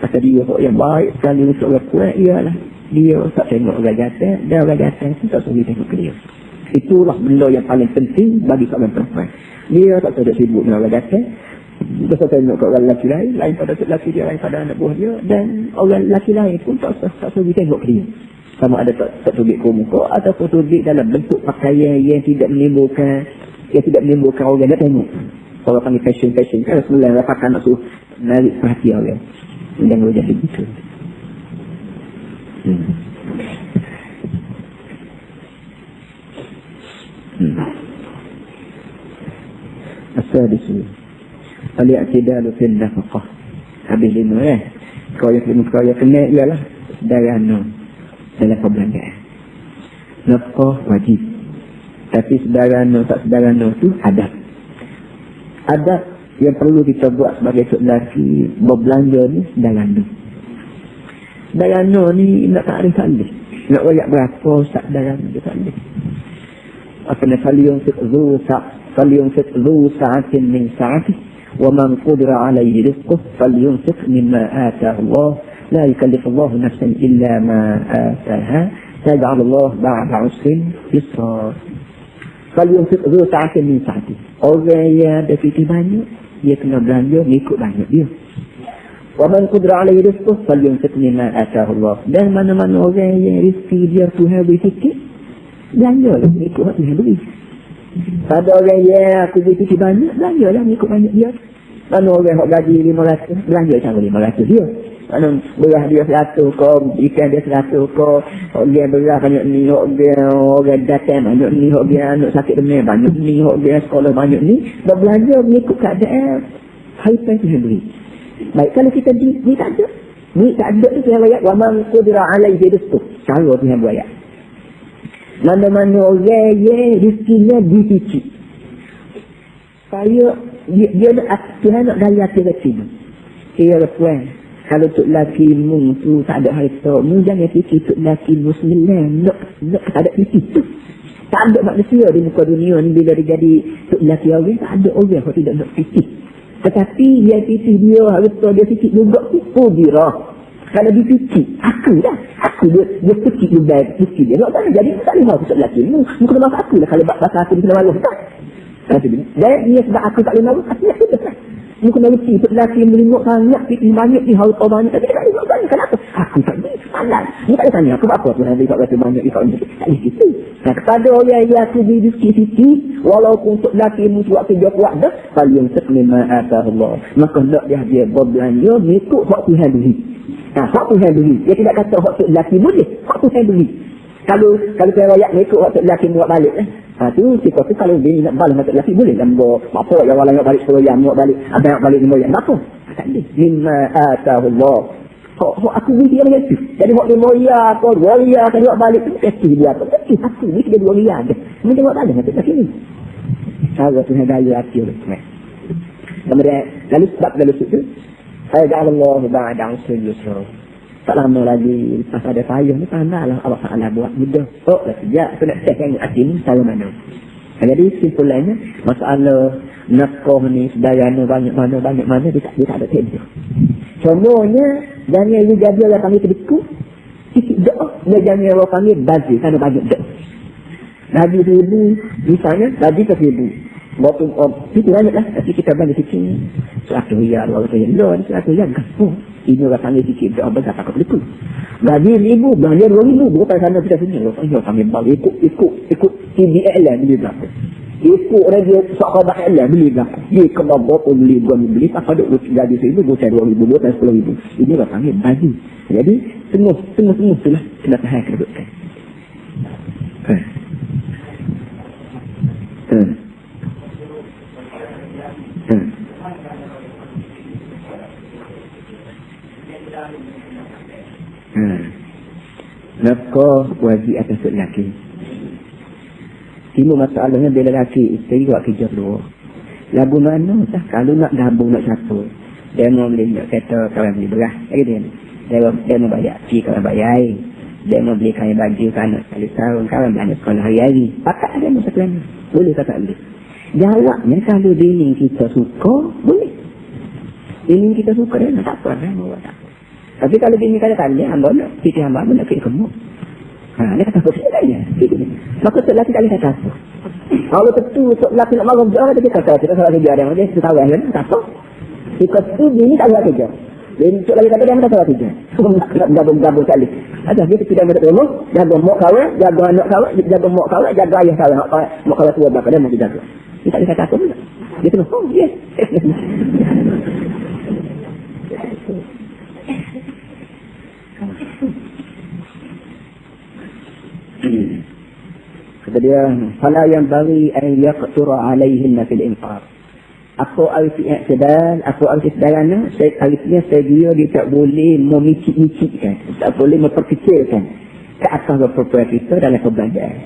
S1: Kata dia kok yang baik sekali untuk orang perempuan ialah dia tak tengok orang jantan, dan orang jantan pun tak suruh tengok dia. Itulah benda yang paling penting bagi seorang perempuan. Dia tak ada sibuk dengan orang jantan. Dia tak tengok kat orang lelaki lain, lain pada lelaki dia, lain pada anak buah dia, dan orang lelaki lain pun tak suruh tengok dia. Sama ada tak tubik ke muka ataupun tubik dalam bentuk pakaian yang tidak menimbulkan orang yang tengok. Orang panggil fashion kan sebenarnya pakai nak suruh menarik perhatian orang. Jangan boleh jadi begitu. السادس الاعتدال في النفقة. Habis lima kau yang kena ialah sedayana dalam perbelanjaan. Nafkah wajib, tapi sedayana tak sedayana tu adab. Adab yang perlu kita buat sebagai lelaki berbelanja ni sedayana. Sedayana ni nak tak ada salih, nak bayar berapa sedayana dia salih. Akan فلينفق ذو سعة من سعته ومن قدر عليه رزقه فلينفق مما آتاه الله لا يكلف الله نفسا إلا ما آتاها سيجعل الله بعد عسر يسرا. فلينفق ذو سعة من سعته. Orang yang ada fikir banyak, dia kena belanja mengikut banyak dia. ومن قدر عليه رزقه فلينفق مما آتاه الله. Dan mana-mana orang yang rezeki dia Tuhan beri sikit, belanja lah mengikut what Tuhan beri. Pada orang yang aku beri sikit banyak, belanja lah mengikut banyak dia. Mana orang yang gaji 500, belanja cara 500 dia. Mana beras dia 100 kau, ikan dia 100 kau, orang beras banyak ni, orang datang banyak ni, orang anak sakit demam banyak ni, orang sekolah banyak ni. Dan belanja mengikut keadaan harta yang Tuhan beri. Baik, kalau kita ni tak ada. Ni tak ada tu Tuhan bayar. Wa man qudira alaihi rizquh. Cara Tuhan bayar. Mana-mana orang yang rezekinya dicicit. Saya, dia nak, Tuhan nak gaya hati rezeki. Ya Tuhan, kalau tuk laki mu tu tak ada harta, mu jangan fikir tuk laki mu sembilan. Nak tak ada fikir tu.
S2: Tak ada manusia di muka dunia ni bila dia jadi tok lelaki orang, tak ada orang yang tidak nak fikir. Tetapi dia fikir dia harta dia fikir juga tu birah. Kalau dia fikir, aku dia fikir dia baik, fikir dia. Tak ada jadi tak lima tok lelaki ni. Muka bahasa aku lah kalau bahasa aku dia kena malu tak. Dia sebab aku tak lima aku nak fikir tak. Muka nanti tok lelaki melingkuk sangat fikir banyak ni harta banyak tapi tak lima banyak kenapa? Aku tak boleh pandang. Ni tak ada tanya aku apa tu nanti tak berapa banyak ikut ni. Tak boleh gitu. Nah, kepada orang yang aku beri rezeki walaupun untuk lelaki mu waktu dia kuat dah, paling seklima Allah. Maka nak dia berbelanja mengikut hak Tuhan beri. Nah, hak Tuhan beri. Dia tidak kata hak untuk lelaki boleh. Hak Tuhan beri. Kalau saya rakyat mengikut hak untuk lelaki buat balik tu si kau kalau dia nak balik untuk lelaki boleh lambo. Apa yang orang nak balik seroyam buat balik. Abang balik ni moyang apa? Tak boleh. Mimma Allah. Aku beri dia macam tu. Jadi hak dia moya apa, waria kan buat balik tu kecil dia apa. Kecil aku ni dia waria dia. Ni dia buat balik nanti kat sini. Saya tu ada daya hati oleh Tuhan. Kemudian lalu sebab lalu itu saya dah Allah ba'da usri yusra. Tak lama lagi lepas ada payah ni pandailah Allah Ta'ala buat mudah. Oh dah sejak aku nak cakap hati ni saya mana. Jadi simpulannya masalah nafkah ni sedayana banyak mana dia tak ada tender. Contohnya jangan you jadi orang kami terdeku sikit doa dia jangan orang kami bagi kerana banyak doa. Bagi 1,000 misalnya bagi ke 1,000 waktu itu banyak lah tapi kita bagi sikit 100 riyal 200 riyal 100 riyal ini orang kami sikit doa besar tak terdeku. Bagi 1,000 belanja 2,000 bukan sana kita sini orang kami bagi ikut TBL lah beli berapa ikut radio sahabat Allah beli berapa dia kena berapa beli apa duk jadi 1,000 bocah 2,000 bocah 10,000 ini orang kami bagi jadi semua itulah kena tahan kedudukan nafkah wajib atas lelaki. Timbul masalahnya bila lelaki isteri buat kerja dua. Lagu mana sah kalau nak gabung nak satu. Dia mau beli nak kereta kawan beli beras. Dia mau bayar fee kawan bayar air. Dia mau beli kain baju anak sekali tahun kawan belanja sekolah hari-hari. Pakat ada masa kelana. Boleh ke tak boleh? Jawabnya kalau bini kita suka boleh. Bini kita suka dia tak apa dah mau tak. Tapi kalau bini kata tak boleh hamba nak fikir hamba nak fikir kamu. Dia kata apa sebenarnya? Maka lelaki tak boleh kata apa. Kalau tentu lelaki nak marah berjaya, dia kata kita salah kerja dia. Dia ketawa kan? Tak apa. Jika tu bini tak boleh kerja. Bini lelaki kata dia tak salah kerja. Nak gabung-gabung sekali. Ada dia tidak boleh tolong, jaga mak kawin, jaga anak kawin, jaga mak kawin, jaga ayah kawin. Mak kawin tua bakal dia mesti jaga. Dia tak boleh kata apa pun. Dia kena, oh yes. Kata dia, fala yang bagi an yaqtura alaihinna fil infaq. Apa arti i'tidal, apa arti sederhana? Artinya dia tak boleh memicik-micikkan, tak boleh memperkecilkan ke atas keperluan kita dalam perbelanjaan.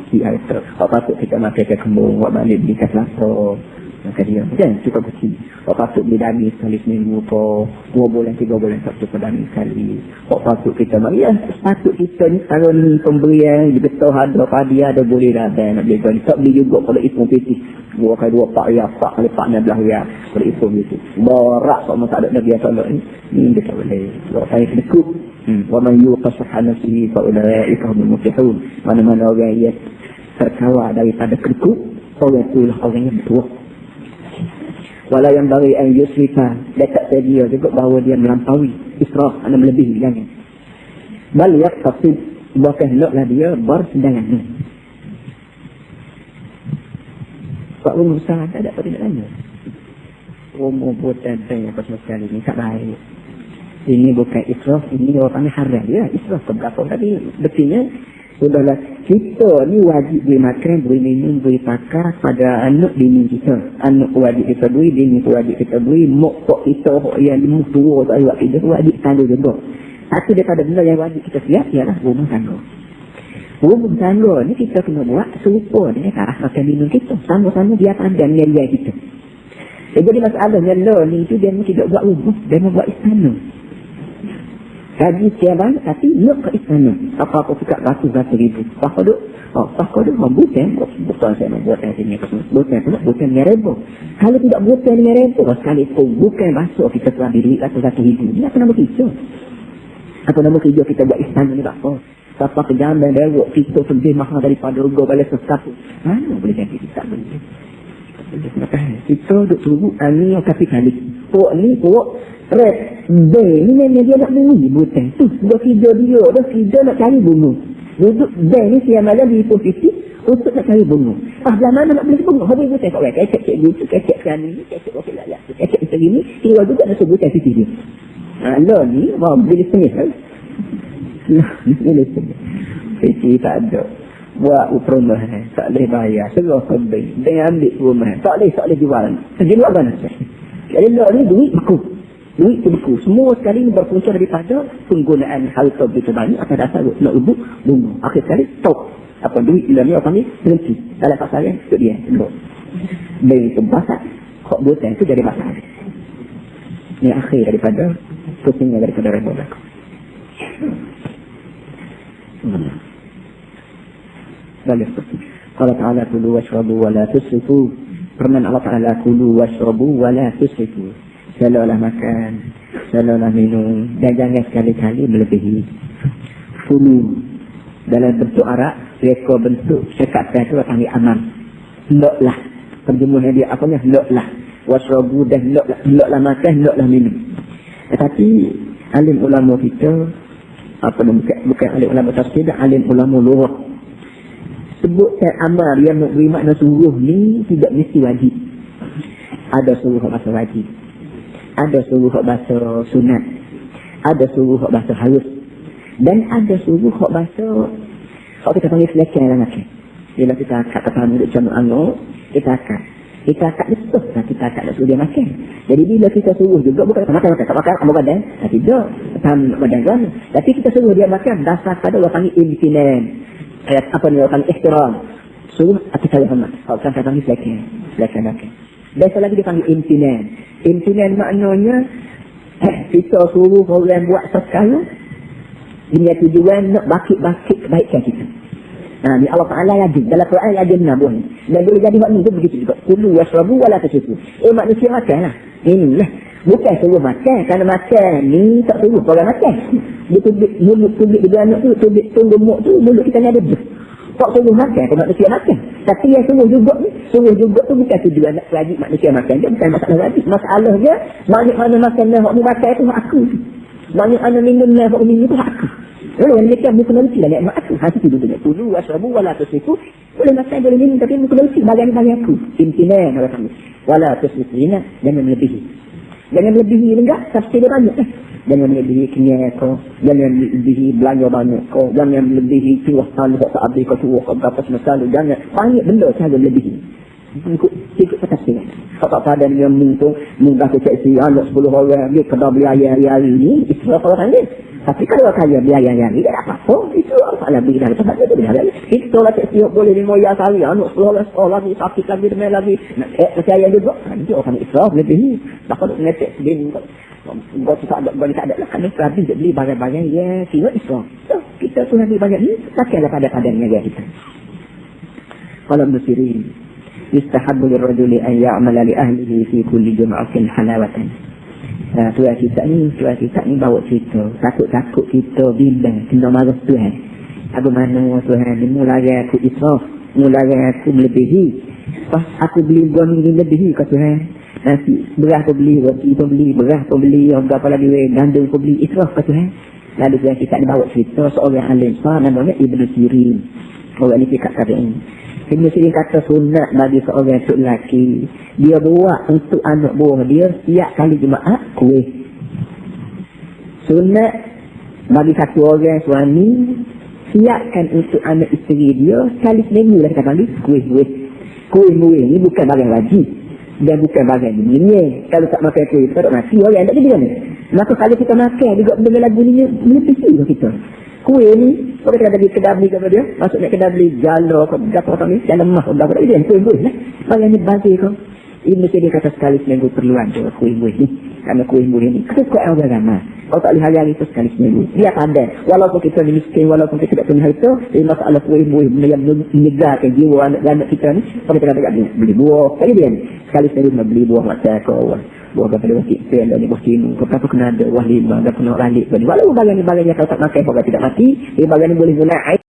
S2: Dia itu, patut kita makan ke kembung, buat balik beli kat laptop. Maka dia, jangan cukup kecil. Patut beli daging sekali seminggu po, 2 bulan, 3 bulan tak cukup daging sekali. Patut kita ya, patut kita ni kalau ni pemberian, dia tahu ada padi ada boleh dah nak beli kan. Tak beli juga kalau ipung piti. 2 kali 2 pak ya, 4 kali 4 16 ya. Kalau ipung gitu. Borak sama tak ada biasa ni. Ni dia tak boleh. Kalau saya kena kuk. Wa man yuqashaha nafsihi fa ulaika humul muflihun. Mana-mana orang yang terkawal daripada kedekut, orang itu lah orang yang bertuah. Walau yang bagi an yusrifa, dekat dia juga bahawa dia melampaui israf, anda melebihi jangan. Bal yaqtasid, bahkan hendaklah dia bersendangan. Pak rumah besar tak ada apa tidak tanya. Rumah buatan saya apa semua sekali ni tak baik. Ini bukan israf, ini orang haram ya. Israf keberapa tadi betulnya sudahlah kita ni wajib beri makan, beri minum, beri pakar pada anak bini kita. Anak wajib kita beri, bini wajib kita beri, mak pak kita yang di tua tak buat kita wajib tanggung juga. Satu daripada benda yang wajib kita siap ialah rumah tangga. Rumah tangga ni kita kena buat serupa dengan arah makan minum kita. Sama-sama dia pandang nilai kita. Jadi masalahnya lah ni tu dia tidak buat rumah, dia mau buat istana. Gaji sekian banyak tapi nak ke istana. Apa-apa suka ratus ribu. Apa duk? Pakar dia bukan saya nak buat sini. Bukan pula, bukan dengan reba. Kalau tidak bukan dengan reba, sekalipun bukan masuk kita telah diri atau satu hidup. Ini apa nama kerja? Apa nama kerja kita buat istana ni tak apa. Siapa kejamban dewok, kita lebih mahal daripada urga balas sesuatu. Mana boleh jadi kita boleh. Kita duduk tunggu ni yang kapitalis. Pok ni, pok red. Ni memang dia nak beli bukan. Tu, dah kerja dia. Dah kerja nak cari bunga. Duduk ni siang malam di posisi untuk nak cari bunga. Belah mana nak beli bunga? Habis bukan kat orang. Kecek gitu, kecek sekarang ni, kecek wakil layak. Kecek macam ni, tinggal juga nak sebut cari sisi dia. Lah ni, beli setengah kan? Beli setengah. Sisi tak ada. Buat perumahan, tak boleh bayar. Serah kembali. Dia ambil perumahan. Tak boleh jual. Jadi buat mana? Jadi lah ni duit beku. Duit tu beku. Semua sekali ni berpunca daripada penggunaan harta begitu banyak atas dasar nak ubuk bunga. Akhir sekali, stop. Apa duit bila ni apa ni? Berhenti. Dalam pasaran, itu dia. Dari itu basah. Kok buatan itu jadi basah. Ini akhir daripada pusingnya daripada Republik. Allah Ta'ala kulu washrabu wa la tusrifu. Firman Allah Ta'ala kulu washrabu wa la tusrifu. Selalulah makan, selalulah minum, dan jangan sekali-kali melebihi. Kulu dalam bentuk arak, reka bentuk cekatan itu panggil aman. Hendaklah. Terjemahan dia apanya? Hendaklah. Washrabu dan hendaklah makan, hendaklah minum. Tetapi alim ulama kita, bukan alim ulama tafsir, alim ulama lughah, sebutkan amal yang beri makna suruh ni tidak mesti wajib. Ada suruh bahasa wajib, ada suruh bahasa sunat, ada suruh bahasa harus, dan ada suruh bahasa kita panggil selekan lah makan. Bila kita akad kata duduk jamu anggur, kita akad betul lah, kita akad nak suruh dia makan. Jadi bila kita suruh juga, bukan makan tak makan ambil badan, tidak tak badan kan, tapi kita suruh dia makan dasar pada orang panggil imtinan. Apa ni orang ihtiram, suruh atau saya hormat. Kalau kan kata ni selekan makan. Dan lagi dia panggil imtinan. Imtinan maknanya kita suruh orang buat sesuatu dengan tujuan nak bakit kebaikan kita. Ni Allah Ta'ala yajib. Dalam Quran yajib nabuh. Dan boleh jadi makna itu begitu juga. Kulu washrabu wala tusifu. Manusia makan lah. Inilah. Bukan suruh makan. Kerana makan ni tak suruh orang makan. Dia mulut tubik di anak tu, tubik gemuk tu, mulut kita ni ada bus. Tak suruh makan, kalau manusia makan. Tapi yang suruh juga tu bukan tujuan nak wajib manusia makan. Dia bukan masalah wajib. Masalah dia, banyak mana makan lah, hak ni makan tu hak aku. Banyak mana minum lah, hak minum tu hak aku. Kalau yang mereka bukan manusia lah, nikmat aku. Hati tu duduk. Kulu washrabu wala tusrifu. Boleh makan, boleh minum, tapi bukan manusia. Bagian-bagian aku. Imtinan Allah kami. Wala tusrifu. Jangan melebihi. Jangan melebihi enggak, tafsir dia banyak. Jangan melebihi kenyang kau, jangan melebihi belanja banyak kau, jangan melebihi tuah salih tak habis kau tuah kau berapa semasa lalu, jangan banyak benda sahaja melebihi. Ikut tafsir. Kalau tak padan yang mintung, mudah kecek si anak 10 orang, dia kena beli hari-hari ni, israf orang ni. Tapi kalau kaya beli hari-hari, tak ada apa-apa. Itu salah beli dari tempat itu. Kita lah cek siap boleh 5 hari sehari, anak 10 orang sekolah lagi, sakit lagi, demam lagi. Percaya juga. Nanti orang israf melebihi. Tak perlu ngecek sedih. Buat tak ada lah. Kerana habis beli barang-barang yang kira israf. Kita tu habis barang ni, pakailah pada niaga kita. Kalau bersirin, yustahabbu lirrajuli an ya'mala li ahlihi fi kulli jum'atin halawatan. Tuan kita ni bawa cerita. Takut-takut kita bimbang, kena marah Tuhan. Bagaimana Tuhan ni mulai aku israf, mulai aku melebihi. Pas aku beli buah ni melebihi ke Tuhan. Nanti beras pun beli, roti pun beli, beras pun beli, apa lagi, gandum pun beli, israf ke Tuhan. Lalu Tuhan kita ni bawa cerita seorang alim besar namanya Ibn Sirin. Orang ni fiqh tabi'in. Ibn Sirin kata sunat bagi seorang tok lelaki, dia buat untuk anak buah dia setiap kali Jumaat kuih. Sunat bagi satu orang suami siapkan untuk anak isteri dia sekali seminggu lah kita panggil kuih-kuih. Kuih-kuih ni bukan barang wajib dan bukan barang dunia. Kalau tak makan kuih kita tak mati orang tak jadi ni. Maka kalau kita makan juga dengan lagu ni menepisi kita. Kuih ni kalau kita pergi kedai beli kepada dia, masuk nak kedai beli jala ke apa ni, dalam mah berapa dia kuih-kuih lah. Barang ni bagi kau. Ibn Sina kata sekali seminggu perlu ada kuih-kuih ni. Karena kuih-kuih ni kesukaan orang ramai. Kalau tak boleh hari-hari itu sekali seminggu. Dia ada. Walaupun kita ni miskin, walaupun kita tak punya harta, tapi masalah kuih-kuih benda yang menyegarkan jiwa anak-anak kita ni, kalau kita tak beli buah. Tadi dia ni. Sekali seminggu beli buah macam kawan. Buah kepada wakil sen dan buah kinu. Kenapa kena ada buah lima dan kena ralik. Walaupun bagian-bagiannya kalau tak makan, kalau tidak mati, bagian ni boleh guna air.